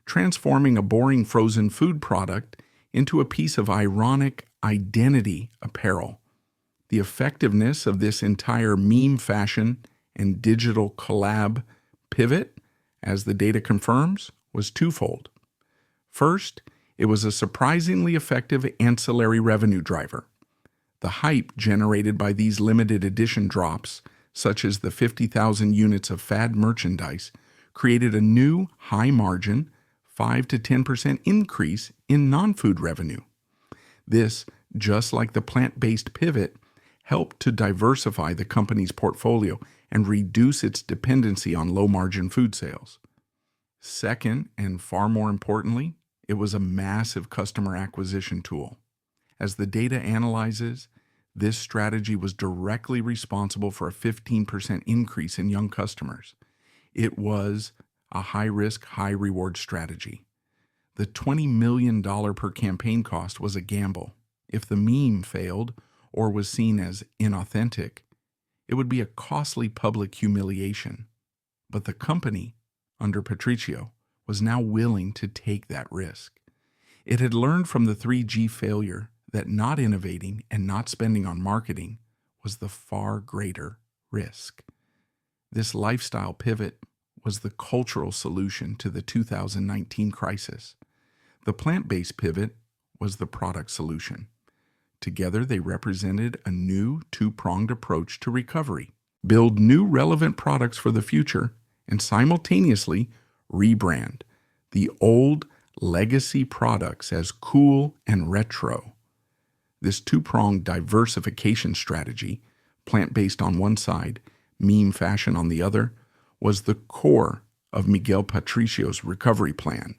transforming a boring frozen food product into a piece of ironic identity apparel. The effectiveness of this entire meme fashion and digital collab pivot, as the data confirms, was twofold. First, it was a surprisingly effective ancillary revenue driver. The hype generated by these limited edition drops, such as the 50,000 units of fad merchandise, created a new high-margin 5 to 10% increase in non-food revenue. This just like the plant-based pivot helped to diversify the company's portfolio and reduce its dependency on low-margin food sales. Second, and far more importantly, it was a massive customer acquisition tool. As the data analyzes, this strategy was directly responsible for a 15% increase in young customers. It was a high-risk, high-reward strategy. The $20 million per campaign cost was a gamble. If the meme failed or was seen as inauthentic, it would be a costly public humiliation. But the company, under Patricio, was now willing to take that risk. It had learned from the 3G failure that not innovating and not spending on marketing was the far greater risk. This lifestyle pivot was the cultural solution to the 2019 crisis. The plant-based pivot was the product solution. Together, they represented a new two-pronged approach to recovery. Build new relevant products for the future and simultaneously rebrand the old legacy products as cool and retro. This two-pronged diversification strategy, plant-based on one side, meme fashion on the other, was the core of Miguel Patricio's recovery plan.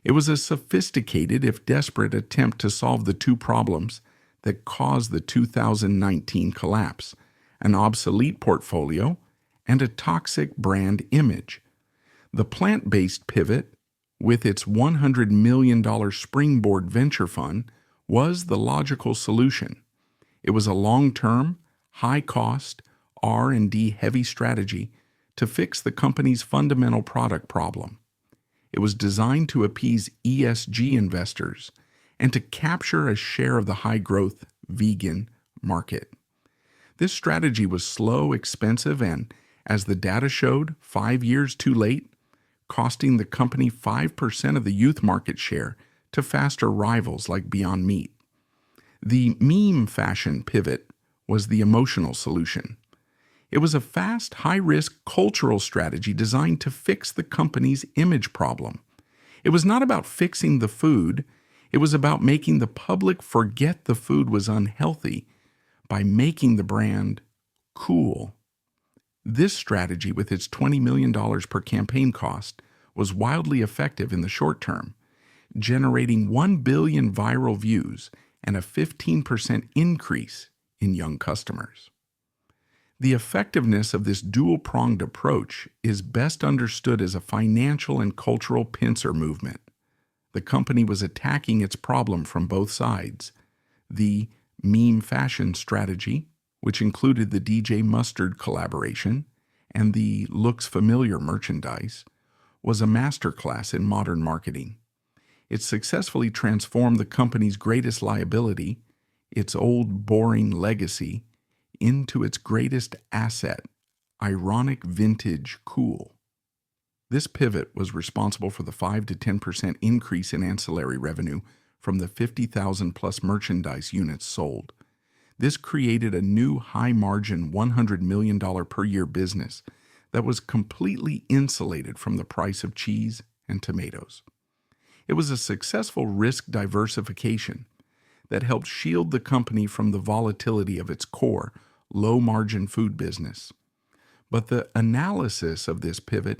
It was a sophisticated, if desperate, attempt to solve the two problems that caused the 2019 collapse: an obsolete portfolio and a toxic brand image. The plant-based pivot, with its $100 million springboard venture fund, was the logical solution. It was a long-term, high-cost, R&D heavy strategy to fix the company's fundamental product problem. It was designed to appease ESG investors and to capture a share of the high-growth vegan market. This strategy was slow, expensive, and, as the data showed, 5 years too late, costing the company 5% of the youth market share to faster rivals like Beyond Meat. The meme fashion pivot was the emotional solution. It was a fast, high-risk cultural strategy designed to fix the company's image problem. It was not about fixing the food. It was about making the public forget the food was unhealthy by making the brand cool. This strategy, with its $20 million per campaign cost, was wildly effective in the short term, generating 1 billion viral views and a 15% increase in young customers. The effectiveness of this dual-pronged approach is best understood as a financial and cultural pincer movement. The company was attacking its problem from both sides. The meme fashion strategy, which included the DJ Mustard collaboration and the Looks Familiar merchandise, was a masterclass in modern marketing. It successfully transformed the company's greatest liability, its old boring legacy, into its greatest asset, ironic vintage cool. This pivot was responsible for the 5 to 10% increase in ancillary revenue from the 50,000 plus merchandise units sold. This created a new high-margin $100 million per year business that was completely insulated from the price of cheese and tomatoes. It was a successful risk diversification that helped shield the company from the volatility of its core, low-margin food business. But the analysis of this pivot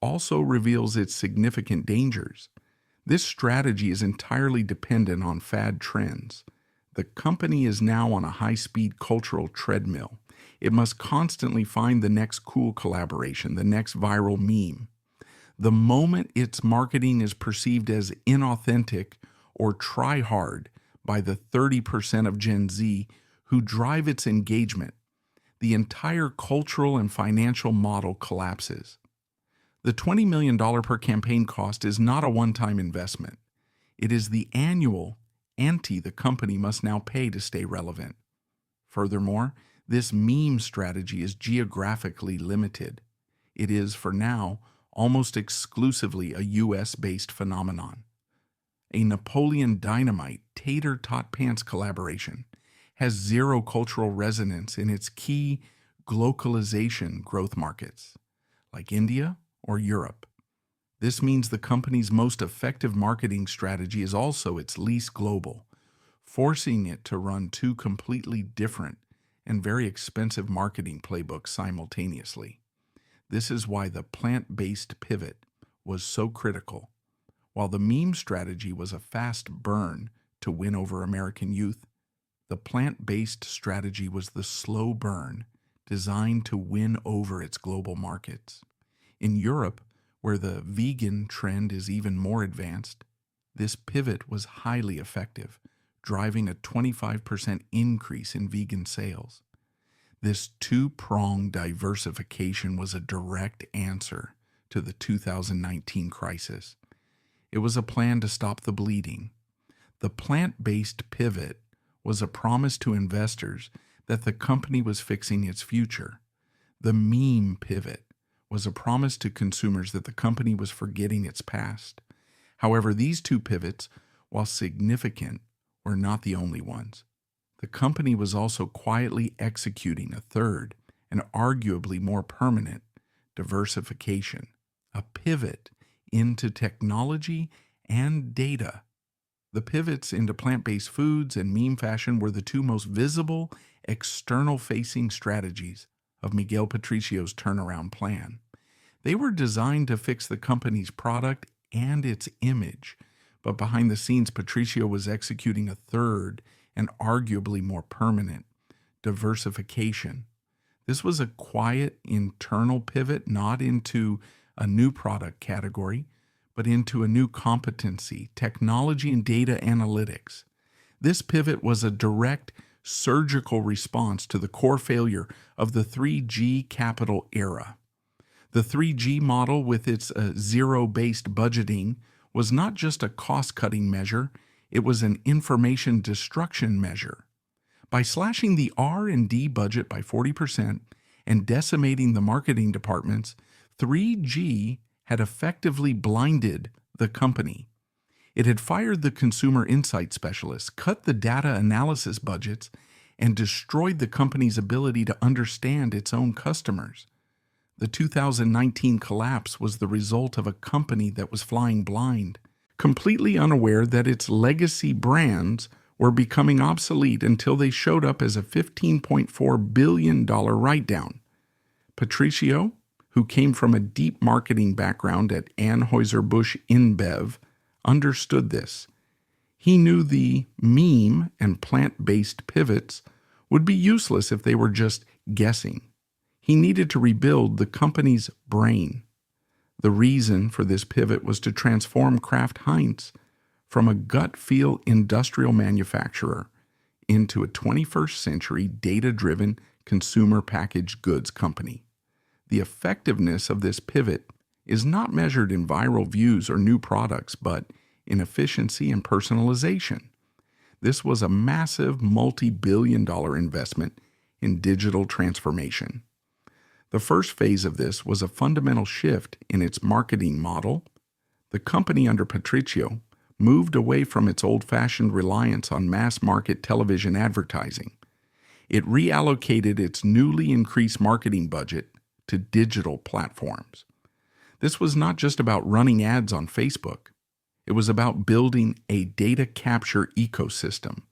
also reveals its significant dangers. This strategy is entirely dependent on fad trends. The company is now on a high-speed cultural treadmill. It must constantly find the next cool collaboration, the next viral meme. The moment its marketing is perceived as inauthentic or try-hard by the 30% of Gen Z who drive its engagement, the entire cultural and financial model collapses. The $20 million per campaign cost is not a one-time investment. It is the annual ante the company must now pay to stay relevant. Furthermore, this meme strategy is geographically limited. It is, for now, almost exclusively a US-based phenomenon. A Napoleon Dynamite Tater Tot Pants collaboration has zero cultural resonance in its key glocalization growth markets, like India or Europe. This means the company's most effective marketing strategy is also its least global. forcing it to run two completely different and very expensive marketing playbooks simultaneously. This is why the plant-based pivot was so critical. While the meme strategy was a fast burn to win over American youth, the plant-based strategy was the slow burn designed to win over its global markets. In Europe, where the vegan trend is even more advanced, this pivot was highly effective, driving a 25% increase in vegan sales. This two-pronged diversification was a direct answer to the 2019 crisis. It was a plan to stop the bleeding. The plant-based pivot was a promise to investors that the company was fixing its future. The meme pivot was a promise to consumers that the company was forgetting its past. However, these two pivots, while significant, were not the only ones. The company was also quietly executing a third and arguably more permanent diversification, a pivot into technology and data. The pivots into plant-based foods and meme fashion were the two most visible external-facing strategies of Miguel Patricio's turnaround plan. They were designed to fix the company's product and its image, but behind the scenes, Patricio was executing a third and arguably more permanent diversification. This was a quiet internal pivot, not into a new product category, but into a new competency, technology and data analytics. This pivot was a direct surgical response to the core failure of the 3G capital era. The 3G model, with its zero-based budgeting, was not just a cost-cutting measure, it was an information destruction measure. By slashing the R&D budget by 40% and decimating the marketing departments, 3G had effectively blinded the company. It had fired the consumer insight specialists, cut the data analysis budgets, and destroyed the company's ability to understand its own customers. The 2019 collapse was the result of a company that was flying blind, completely unaware that its legacy brands were becoming obsolete until they showed up as a $15.4 billion write-down. Patricio, who came from a deep marketing background at Anheuser-Busch InBev, understood this. He knew the meme and plant-based pivots would be useless if they were just guessing. He needed to rebuild the company's brain. The reason for this pivot was to transform Kraft Heinz from a gut-feel industrial manufacturer into a 21st century data-driven consumer packaged goods company. The effectiveness of this pivot is not measured in viral views or new products, but in efficiency and personalization. This was a massive multi-billion-dollar investment in digital transformation. The first phase of this was a fundamental shift in its marketing model. The company under Patricio moved away from its old-fashioned reliance on mass-market television advertising. It reallocated its newly increased marketing budget to digital platforms. This was not just about running ads on Facebook. It was about building a data capture ecosystem.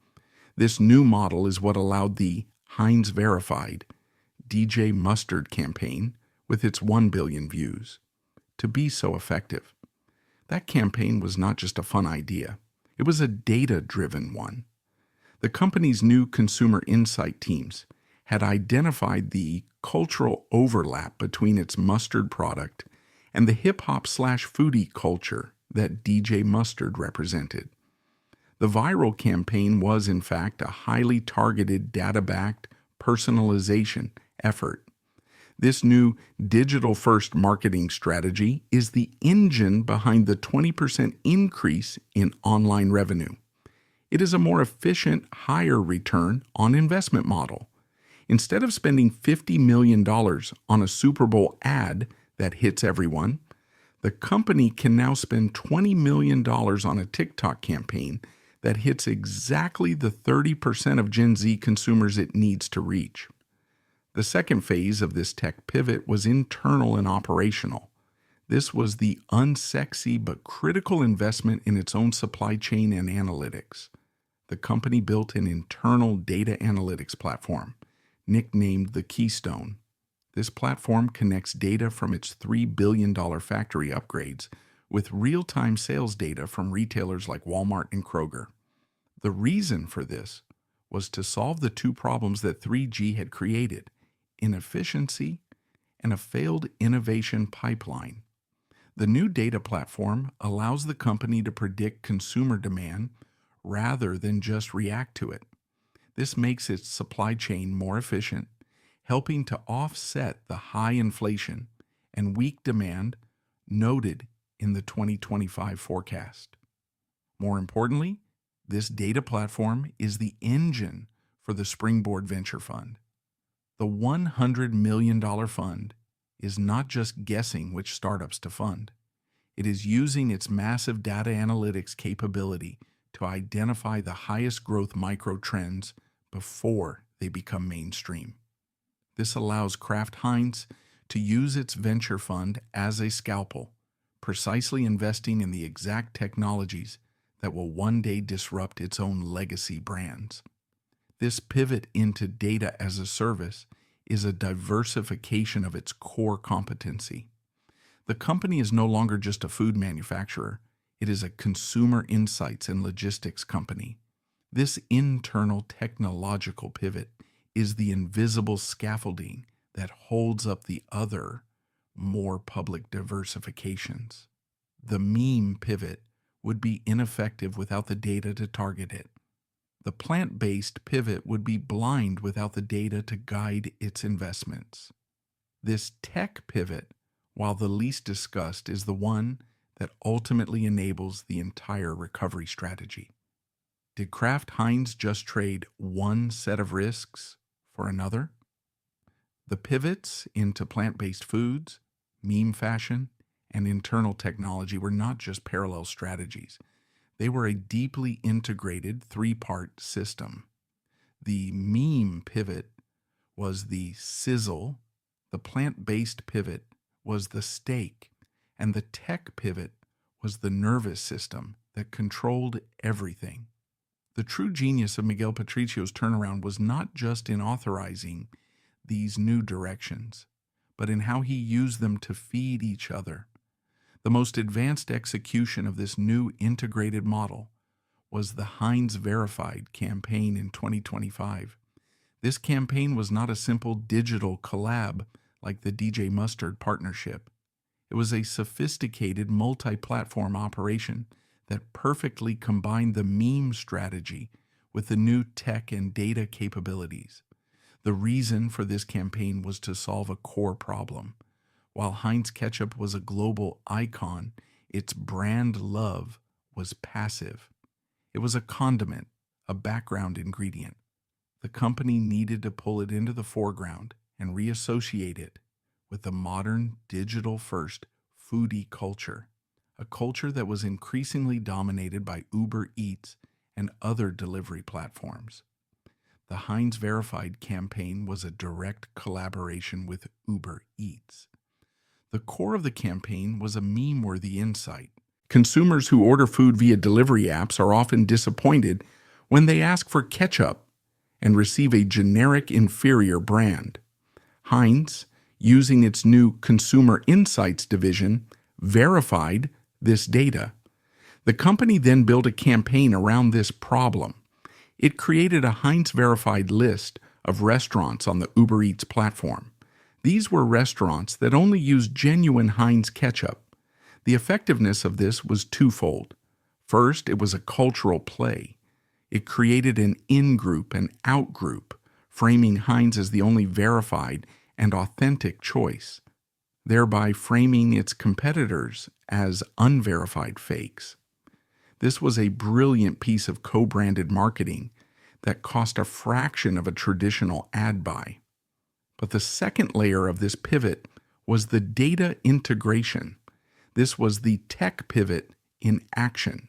This new model is what allowed the Heinz Verified DJ Mustard campaign, with its 1 billion views, to be so effective. That campaign was not just a fun idea. It was a data-driven one. The company's new consumer insight teams had identified the cultural overlap between its mustard product and the hip-hop/foodie culture that DJ Mustard represented. The viral campaign was, in fact, a highly targeted, data-backed personalization effort. This new digital-first marketing strategy is the engine behind the 20% increase in online revenue. It is a more efficient, higher return on investment model. Instead of spending $50 million on a Super Bowl ad that hits everyone, the company can now spend $20 million on a TikTok campaign that hits exactly the 30% of Gen Z consumers it needs to reach. The second phase of this tech pivot was internal and operational. This was the unsexy but critical investment in its own supply chain and analytics. The company built an internal data analytics platform, nicknamed the Keystone. This platform connects data from its $3 billion factory upgrades with real-time sales data from retailers like Walmart and Kroger. The reason for this was to solve the two problems that 3G had created: inefficiency and a failed innovation pipeline. The new data platform allows the company to predict consumer demand rather than just react to it. This makes its supply chain more efficient, helping to offset the high inflation and weak demand noted in the 2025 forecast. More importantly, this data platform is the engine for the Springboard Venture Fund. The $100 million fund is not just guessing which startups to fund. It is using its massive data analytics capability to identify the highest growth micro trends before they become mainstream. This allows Kraft Heinz to use its venture fund as a scalpel, precisely investing in the exact technologies that will one day disrupt its own legacy brands. This pivot into data as a service is a diversification of its core competency. The company is no longer just a food manufacturer. It is a consumer insights and logistics company. This internal technological pivot is the invisible scaffolding that holds up the other, more public diversifications. The meme pivot would be ineffective without the data to target it. The plant-based pivot would be blind without the data to guide its investments. This tech pivot, while the least discussed, is the one that ultimately enables the entire recovery strategy. Did Kraft Heinz just trade one set of risks for another? The pivots into plant-based foods, meme fashion, and internal technology were not just parallel strategies. They were a deeply integrated three-part system. The meme pivot was the sizzle, the plant-based pivot was the steak, and the tech pivot was the nervous system that controlled everything. The true genius of Miguel Patricio's turnaround was not just in authorizing these new directions, but in how he used them to feed each other. The most advanced execution of this new integrated model was the Heinz Verified campaign in 2025. This campaign was not a simple digital collab like the DJ Mustard partnership. It was a sophisticated multi-platform operation that perfectly combined the meme strategy with the new tech and data capabilities. The reason for this campaign was to solve a core problem. While Heinz Ketchup was a global icon, its brand love was passive. It was a condiment, a background ingredient. The company needed to pull it into the foreground and reassociate it with the modern, digital-first foodie culture, a culture that was increasingly dominated by Uber Eats and other delivery platforms. The Heinz Verified campaign was a direct collaboration with Uber Eats. The core of the campaign was a meme-worthy insight. Consumers who order food via delivery apps are often disappointed when they ask for ketchup and receive a generic inferior brand. Heinz, using its new Consumer Insights division, verified this data. The company then built a campaign around this problem. It created a Heinz Verified list of restaurants on the Uber Eats platform. These were restaurants that only used genuine Heinz ketchup. The effectiveness of this was twofold. First, it was a cultural play. It created an in-group and out-group, framing Heinz as the only verified and authentic choice, thereby framing its competitors as unverified fakes. This was a brilliant piece of co-branded marketing that cost a fraction of a traditional ad buy. But the second layer of this pivot was the data integration. This was the tech pivot in action.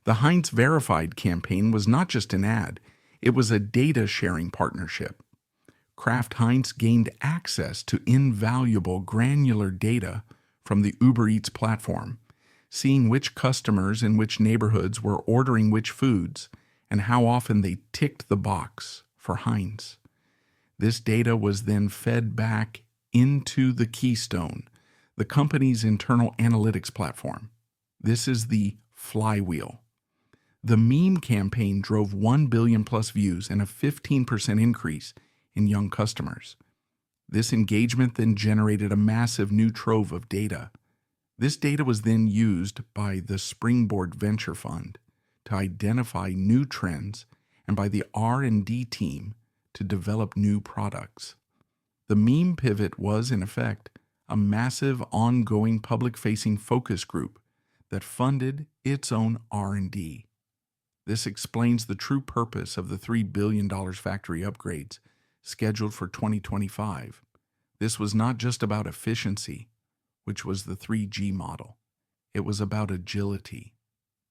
The Heinz Verified campaign was not just an ad, it was a data sharing partnership. Kraft Heinz gained access to invaluable granular data from the Uber Eats platform, seeing which customers in which neighborhoods were ordering which foods and how often they ticked the box for Heinz. This data was then fed back into the Keystone, the company's internal analytics platform. This is the flywheel. The meme campaign drove 1 billion plus views and a 15% increase in young customers. This engagement then generated a massive new trove of data. This data was then used by the Springboard Venture Fund to identify new trends and by the R&D team to develop new products. The meme pivot was, in effect, a massive ongoing public-facing focus group that funded its own R&D. This explains the true purpose of the $3 billion factory upgrades scheduled for 2025. This was not just about efficiency, which was the 3G model. It was about agility.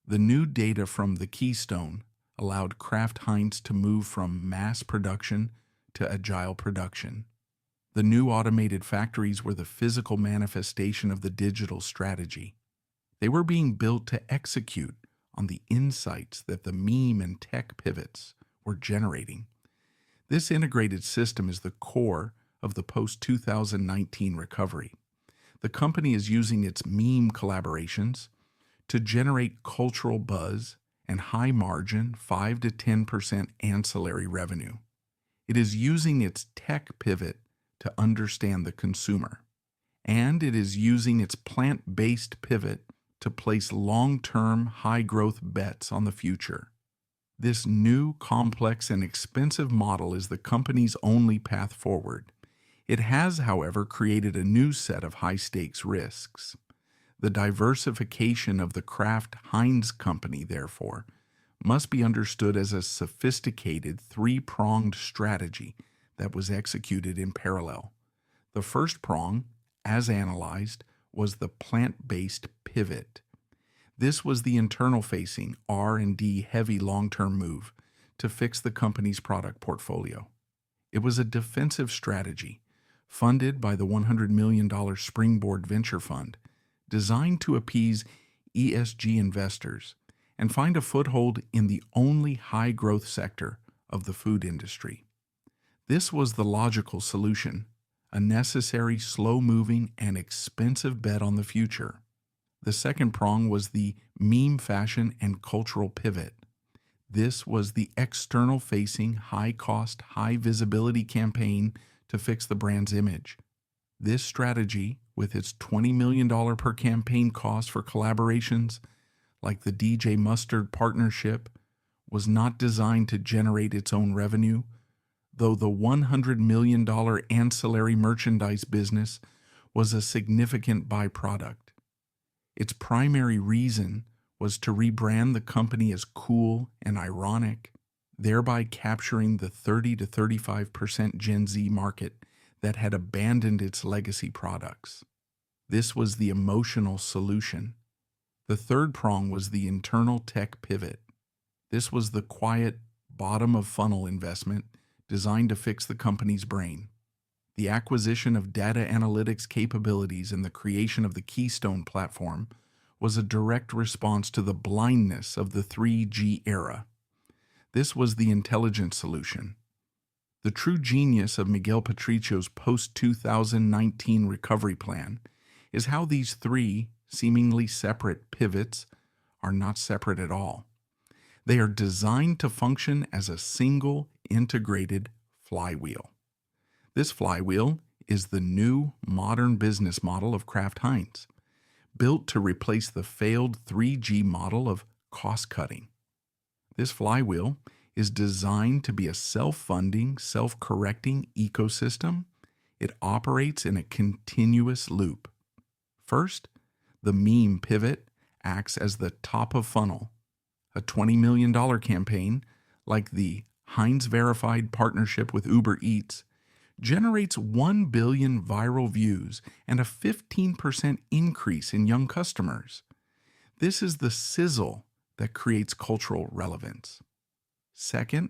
The new data from the Keystone allowed Kraft Heinz to move from mass production to agile production. The new automated factories were the physical manifestation of the digital strategy. They were being built to execute on the insights that the meme and tech pivots were generating. This integrated system is the core of the post-2019 recovery. The company is using its meme collaborations to generate cultural buzz and high-margin 5 to 10% ancillary revenue. It is using its tech pivot to understand the consumer, and it is using its plant-based pivot to place long-term, high-growth bets on the future. This new, complex, and expensive model is the company's only path forward. It has, however, created a new set of high-stakes risks. The diversification of the Kraft Heinz Company, therefore, must be understood as a sophisticated three-pronged strategy that was executed in parallel. The first prong, as analyzed, was the plant-based pivot. This was the internal-facing, R&D heavy long-term move to fix the company's product portfolio. It was a defensive strategy funded by the $100 million Springboard Venture Fund, designed to appease ESG investors and find a foothold in the only high-growth sector of the food industry. This was the logical solution, a necessary, slow-moving, and expensive bet on the future. The second prong was the meme fashion and cultural pivot. This was the external-facing, high-cost, high-visibility campaign to fix the brand's image. This strategy, with its $20 million per campaign cost for collaborations like the DJ Mustard partnership, was not designed to generate its own revenue, though the $100 million ancillary merchandise business was a significant byproduct. Its primary reason was to rebrand the company as cool and ironic, thereby capturing the 30 to 35% Gen Z market that had abandoned its legacy products. This was the emotional solution. The third prong was the internal tech pivot. This was the quiet, bottom-of-funnel investment designed to fix the company's brain. The acquisition of data analytics capabilities and the creation of the Keystone platform was a direct response to the blindness of the 3G era. This was the intelligent solution. The true genius of Miguel Patricio's post-2019 recovery plan is how these three seemingly separate pivots are not separate at all. They are designed to function as a single, integrated flywheel. This flywheel is the new, modern business model of Kraft Heinz, built to replace the failed 3G model of cost-cutting. This flywheel is designed to be a self-funding, self-correcting ecosystem. It operates in a continuous loop. First, the meme pivot acts as the top of funnel. A $20 million campaign, like the Heinz Verified partnership with Uber Eats, generates 1 billion viral views and a 15% increase in young customers. This is the sizzle that creates cultural relevance. Second,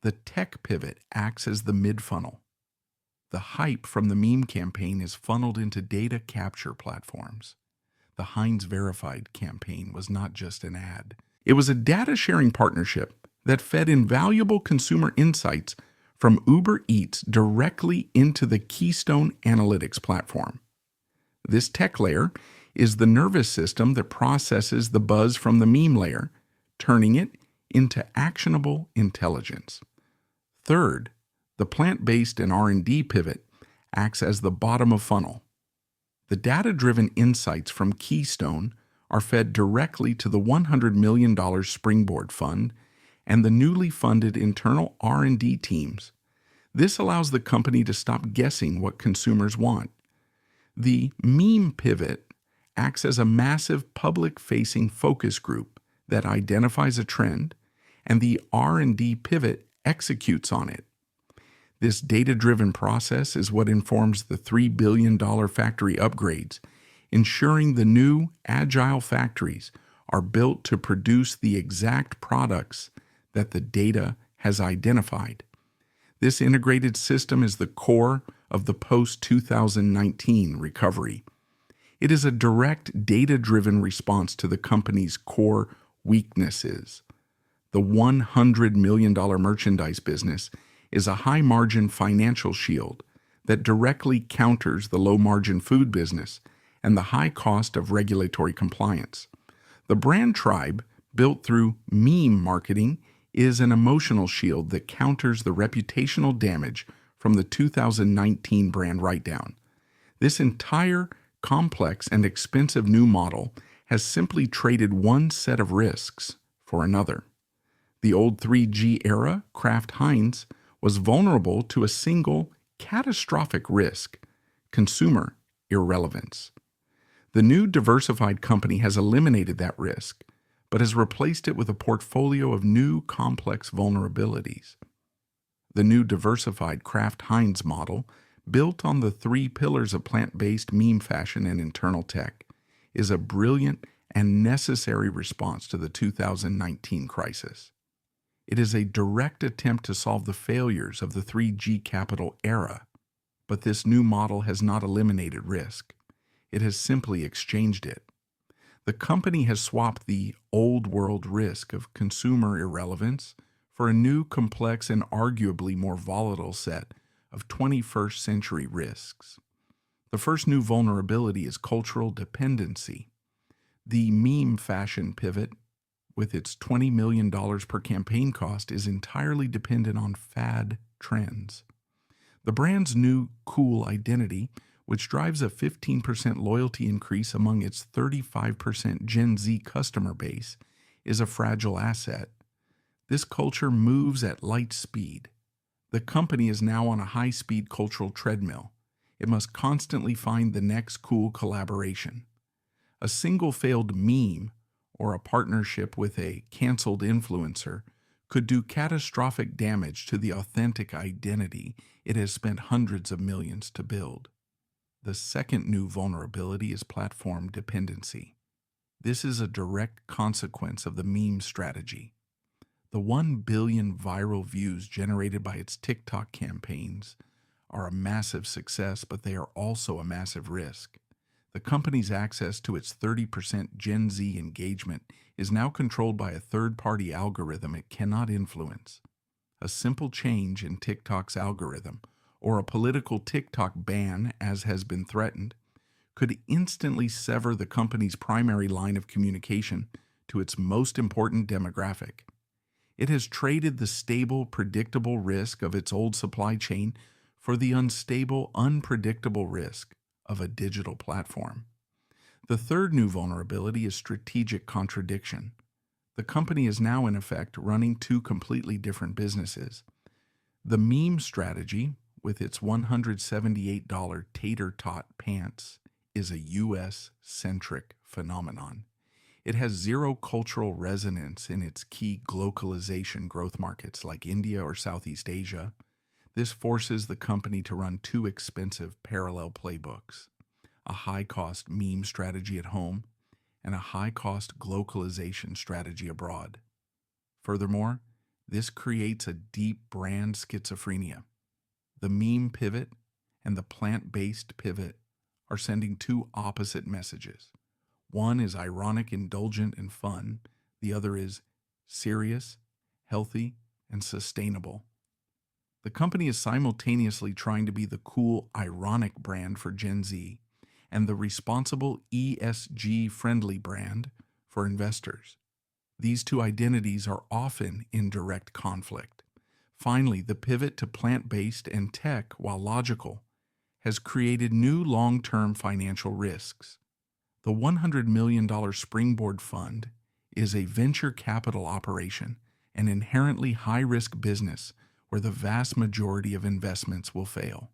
the tech pivot acts as the mid-funnel. The hype from the meme campaign is funneled into data capture platforms. The Heinz Verified campaign was not just an ad. It was a data-sharing partnership that fed invaluable consumer insights from Uber Eats directly into the Keystone Analytics platform. This tech layer is the nervous system that processes the buzz from the meme layer, turning it into actionable intelligence. Third, the plant-based and R&D pivot acts as the bottom of funnel. The data-driven insights from Keystone are fed directly to the $100 million Springboard Fund and the newly funded internal R&D teams. This allows the company to stop guessing what consumers want. The meme pivot acts as a massive public-facing focus group that identifies a trend, and the R&D pivot executes on it. This data-driven process is what informs the $3 billion factory upgrades, ensuring the new agile factories are built to produce the exact products that the data has identified. This integrated system is the core of the post-2019 recovery. It is a direct data-driven response to the company's core weaknesses. The $100 million merchandise business is a high-margin financial shield that directly counters the low-margin food business and the high cost of regulatory compliance. The brand tribe, built through meme marketing, is an emotional shield that counters the reputational damage from the 2019 brand write-down. This entire complex and expensive new model has simply traded one set of risks for another. The old 3G era Kraft Heinz was vulnerable to a single catastrophic risk: consumer irrelevance. The new diversified company has eliminated that risk, but has replaced it with a portfolio of new complex vulnerabilities. The new diversified Kraft Heinz model, built on the 3 pillars of plant-based meme fashion and internal tech, is a brilliant and necessary response to the 2019 crisis. It is a direct attempt to solve the failures of the 3G capital era, but this new model has not eliminated risk. It has simply exchanged it. The company has swapped the old world risk of consumer irrelevance for a new, complex, and arguably more volatile set of 21st century risks. The first new vulnerability is cultural dependency. The meme fashion pivot, with its $20 million per campaign cost, is entirely dependent on fad trends. The brand's new cool identity, which drives a 15% loyalty increase among its 35% Gen Z customer base, is a fragile asset. This culture moves at light speed. The company is now on a high-speed cultural treadmill. It must constantly find the next cool collaboration. A single failed meme or a partnership with a canceled influencer could do catastrophic damage to the authentic identity it has spent hundreds of millions to build. The second new vulnerability is platform dependency. This is a direct consequence of the meme strategy. The 1 billion viral views generated by its TikTok campaigns are a massive success, but they are also a massive risk. The company's access to its 30% Gen Z engagement is now controlled by a third-party algorithm it cannot influence. A simple change in TikTok's algorithm, or a political TikTok ban, as has been threatened, could instantly sever the company's primary line of communication to its most important demographic. It has traded the stable, predictable risk of its old supply chain for the unstable, unpredictable risk of a digital platform. The third new vulnerability is strategic contradiction. The company is now, in effect, running 2 completely different businesses. The meme strategy, with its $178 tater tot pants, is a U.S.-centric phenomenon. It has zero cultural resonance in its key globalization growth markets like India or Southeast Asia. This forces the company to run 2 expensive parallel playbooks: a high-cost meme strategy at home and a high-cost globalization strategy abroad. Furthermore, this creates a deep brand schizophrenia. The meme pivot and the plant-based pivot are sending 2 opposite messages. One is ironic, indulgent, and fun. The other is serious, healthy, and sustainable. The company is simultaneously trying to be the cool, ironic brand for Gen Z and the responsible ESG-friendly brand for investors. These two identities are often in direct conflict. Finally, the pivot to plant-based and tech, while logical, has created new long-term financial risks. The $100 million Springboard Fund is a venture capital operation, an inherently high-risk business where the vast majority of investments will fail.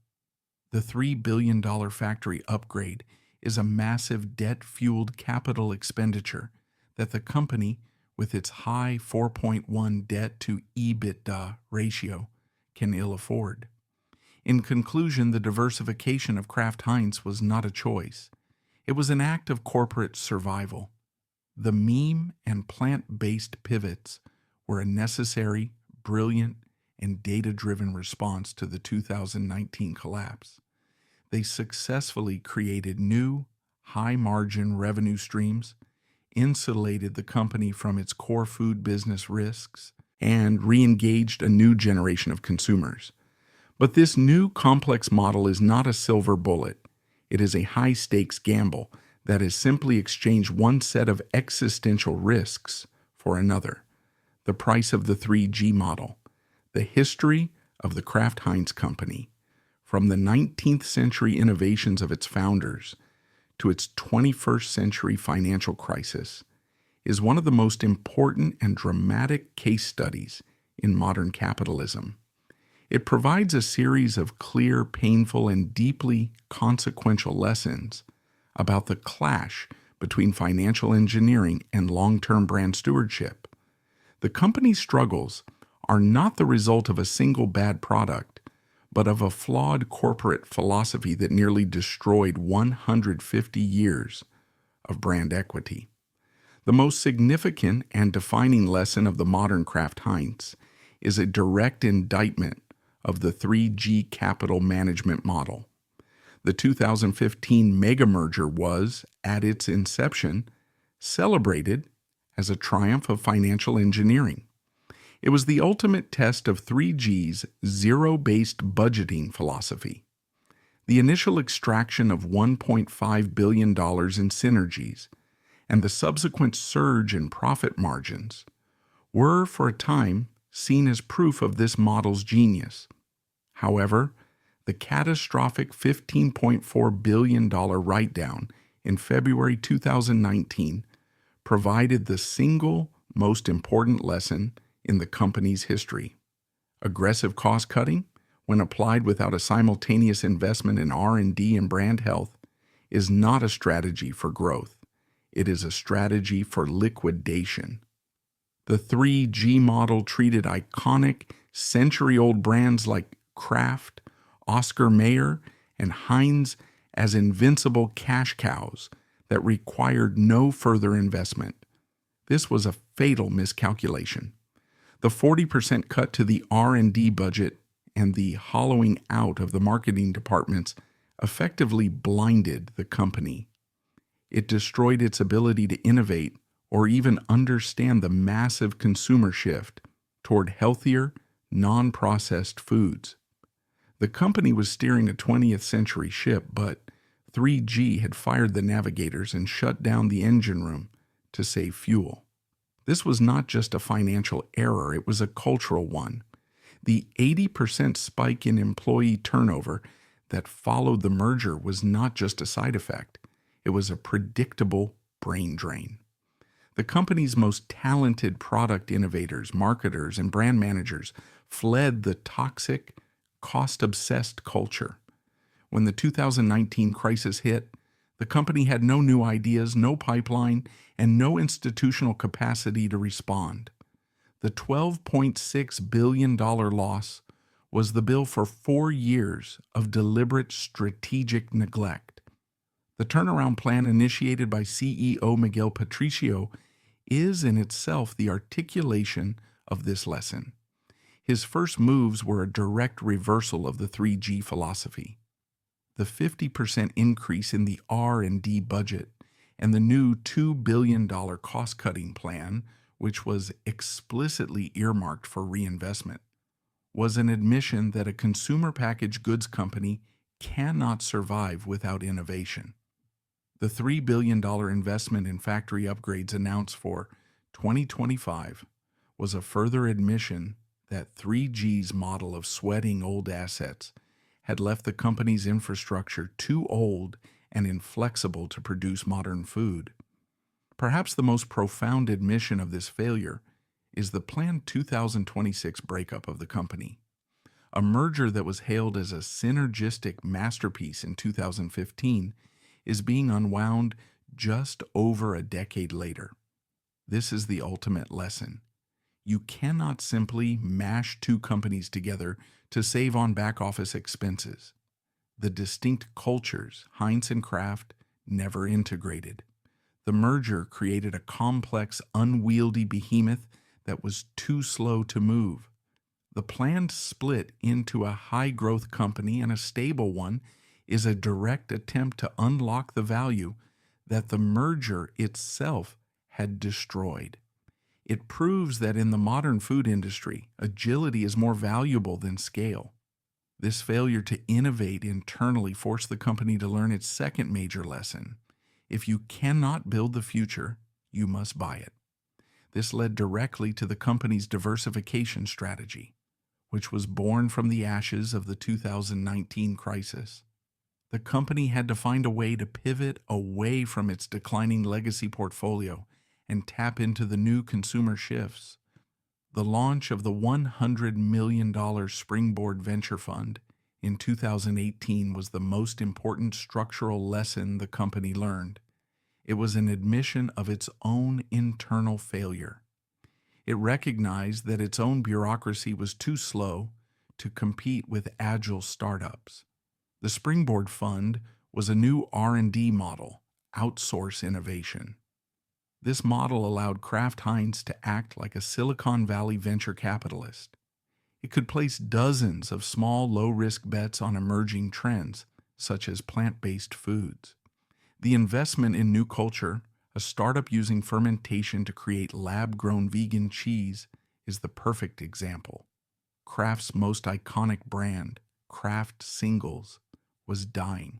The $3 billion factory upgrade is a massive debt-fueled capital expenditure that the company, with its high 4.1 debt to EBITDA ratio, can ill afford. In conclusion, the diversification of Kraft Heinz was not a choice. It was an act of corporate survival. The meme and plant-based pivots were a necessary, brilliant, and data-driven response to the 2019 collapse. They successfully created new, high-margin revenue streams, insulated the company from its core food business risks, and re-engaged a new generation of consumers. But this new complex model is not a silver bullet. It is a high-stakes gamble that has simply exchanged one set of existential risks for another. The price of the 3G model. The history of the Kraft Heinz Company, from the 19th century innovations of its founders to its 21st century financial crisis, is one of the most important and dramatic case studies in modern capitalism. It provides a series of clear, painful, and deeply consequential lessons about the clash between financial engineering and long-term brand stewardship. The company's struggles are not the result of a single bad product, but of a flawed corporate philosophy that nearly destroyed 150 years of brand equity. The most significant and defining lesson of the modern Kraft Heinz is a direct indictment of the 3G capital management model. The 2015 mega merger was, at its inception, celebrated as a triumph of financial engineering. It was the ultimate test of 3G's zero-based budgeting philosophy. The initial extraction of $1.5 billion in synergies and the subsequent surge in profit margins were, for a time, seen as proof of this model's genius. However, the catastrophic $15.4 billion write-down in February 2019 provided the single most important lesson in the company's history. Aggressive cost-cutting, when applied without a simultaneous investment in R&D and brand health, is not a strategy for growth. It is a strategy for liquidation. The 3G model treated iconic, century-old brands like Kraft, Oscar Mayer, and Heinz as invincible cash cows that required no further investment. This was a fatal miscalculation. The 40% cut to the R&D budget and the hollowing out of the marketing departments effectively blinded the company. It destroyed its ability to innovate or even understand the massive consumer shift toward healthier, non-processed foods. The company was steering a 20th century ship, but 3G had fired the navigators and shut down the engine room to save fuel. This was not just a financial error, it was a cultural one. The 80% spike in employee turnover that followed the merger was not just a side effect, it was a predictable brain drain. The company's most talented product innovators, marketers, and brand managers fled the toxic, cost-obsessed culture. When the 2019 crisis hit, the company had no new ideas, no pipeline, and no institutional capacity to respond. The $12.6 billion loss was the bill for 4 years of deliberate strategic neglect. The turnaround plan initiated by CEO Miguel Patricio is in itself the articulation of this lesson. His first moves were a direct reversal of the 3G philosophy. The 50% increase in the R&D budget and the new $2 billion cost-cutting plan which was explicitly earmarked for reinvestment, was an admission that a consumer packaged goods company cannot survive without innovation. The $3 billion investment in factory upgrades announced for 2025 was a further admission that 3G's model of sweating old assets had left the company's infrastructure too old and inflexible to produce modern food. Perhaps the most profound admission of this failure is the planned 2026 breakup of the company. A merger that was hailed as a synergistic masterpiece in 2015 is being unwound just over a decade later. This is the ultimate lesson. You cannot simply mash two companies together to save on back-office expenses. The distinct cultures, Heinz and Kraft, never integrated. The merger created a complex, unwieldy behemoth that was too slow to move. The planned split into a high-growth company and a stable one is a direct attempt to unlock the value that the merger itself had destroyed. It proves that in the modern food industry, agility is more valuable than scale. This failure to innovate internally forced the company to learn its second major lesson. If you cannot build the future, you must buy it. This led directly to the company's diversification strategy, which was born from the ashes of the 2019 crisis. The company had to find a way to pivot away from its declining legacy portfolio and tap into the new consumer shifts. The launch of the $100 million Springboard Venture Fund in 2018 was the most important structural lesson the company learned. It was an admission of its own internal failure. It recognized that its own bureaucracy was too slow to compete with agile startups. The Springboard Fund was a new R&D model, outsource innovation. This model allowed Kraft Heinz to act like a Silicon Valley venture capitalist. It could place dozens of small, low-risk bets on emerging trends, such as plant-based foods. The investment in New Culture, a startup using fermentation to create lab-grown vegan cheese, is the perfect example. Kraft's most iconic brand, Kraft Singles, was dying.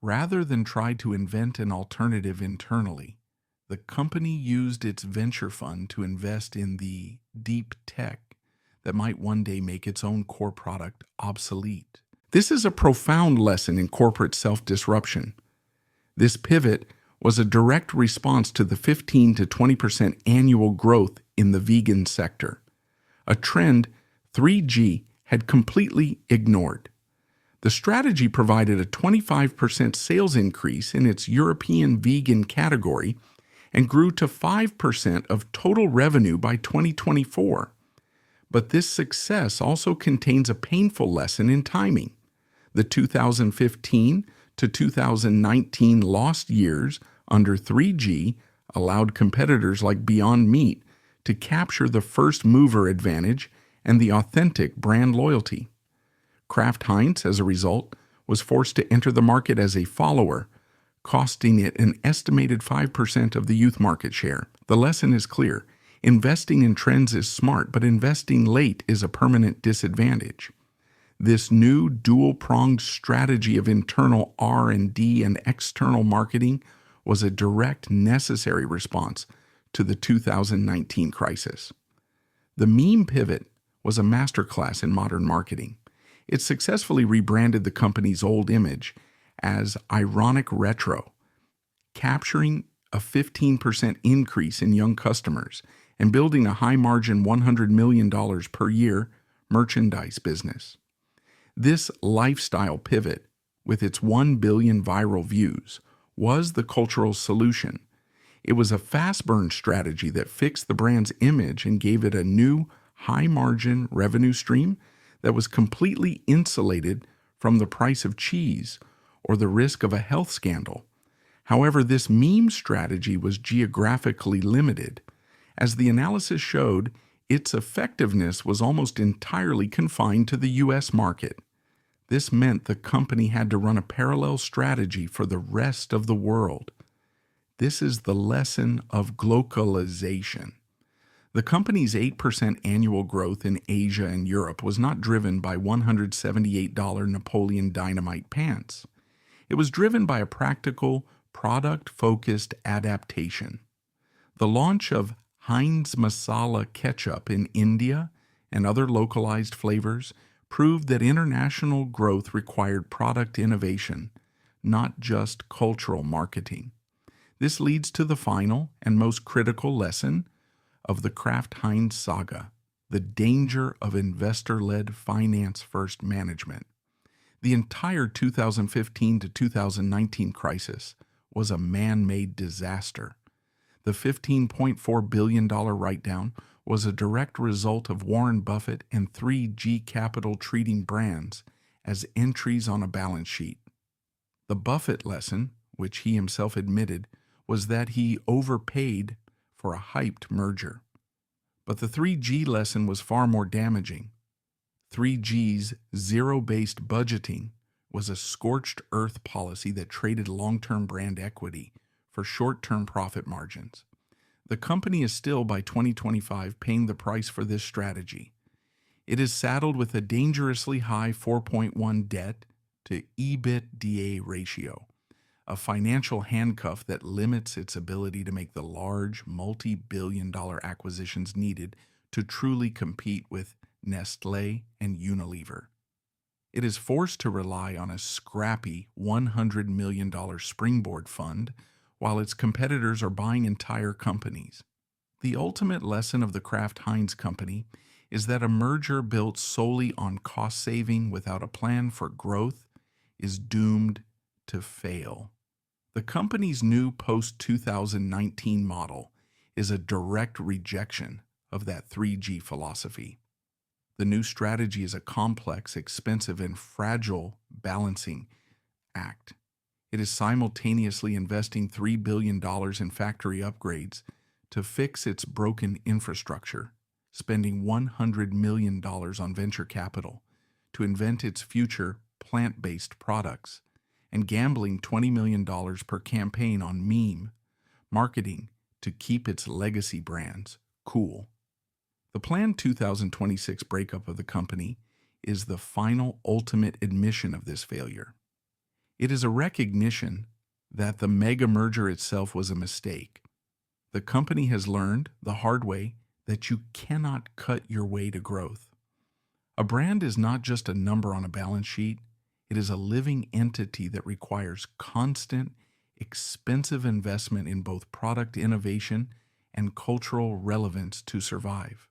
Rather than try to invent an alternative internally, the company used its venture fund to invest in the deep tech that might one day make its own core product obsolete. This is a profound lesson in corporate self-disruption. This pivot was a direct response to the 15 to 20% annual growth in the vegan sector, a trend 3G had completely ignored. The strategy provided a 25% sales increase in its European vegan category and grew to 5% of total revenue by 2024. But this success also contains a painful lesson in timing. The 2015 to 2019 lost years under 3G allowed competitors like Beyond Meat to capture the first mover advantage and the authentic brand loyalty. Kraft Heinz, as a result, was forced to enter the market as a follower, costing it an estimated 5% of the youth market share. The lesson is clear. Investing in trends is smart, but investing late is a permanent disadvantage. This new dual-pronged strategy of internal R&D and external marketing was a direct, necessary response to the 2019 crisis. The meme pivot was a masterclass in modern marketing. It successfully rebranded the company's old image as ironic retro, capturing a 15% increase in young customers and building a high-margin $100 million per year merchandise business. This lifestyle pivot, with its 1 billion viral views, was the cultural solution. It was a fast-burn strategy that fixed the brand's image and gave it a new, high-margin revenue stream that was completely insulated from the price of cheese or the risk of a health scandal. However, this meme strategy was geographically limited. As the analysis showed, its effectiveness was almost entirely confined to the U.S. market. This meant the company had to run a parallel strategy for the rest of the world. This is the lesson of globalization. The company's 8% annual growth in Asia and Europe was not driven by $178 Napoleon Dynamite pants. It was driven by a practical, product-focused adaptation. The launch of Heinz Masala Ketchup in India and other localized flavors proved that international growth required product innovation, not just cultural marketing. This leads to the final and most critical lesson of the Kraft Heinz saga, the danger of investor-led finance-first management. The entire 2015 to 2019 crisis was a man-made disaster. The $15.4 billion write-down was a direct result of Warren Buffett and 3G Capital treating brands as entries on a balance sheet. The Buffett lesson, which he himself admitted, was that he overpaid for a hyped merger. But the 3G lesson was far more damaging. 3G's zero-based budgeting was a scorched earth policy that traded long-term brand equity for short-term profit margins. The company is still, by 2025, paying the price for this strategy. It is saddled with a dangerously high 4.1 debt to EBITDA ratio, a financial handcuff that limits its ability to make the large, multi-billion-dollar acquisitions needed to truly compete with Nestlé and Unilever. It is forced to rely on a scrappy $100 million springboard fund while its competitors are buying entire companies. The ultimate lesson of the Kraft Heinz Company is that a merger built solely on cost saving without a plan for growth is doomed to fail. The company's new post-2019 model is a direct rejection of that 3G philosophy. The new strategy is a complex, expensive, and fragile balancing act. It is simultaneously investing $3 billion in factory upgrades to fix its broken infrastructure, spending $100 million on venture capital to invent its future plant-based products, and gambling $20 million per campaign on meme marketing to keep its legacy brands cool. The planned 2026 breakup of the company is the final ultimate admission of this failure. It is a recognition that the mega merger itself was a mistake. The company has learned the hard way that you cannot cut your way to growth. A brand is not just a number on a balance sheet. It is a living entity that requires constant, expensive investment in both product innovation and cultural relevance to survive.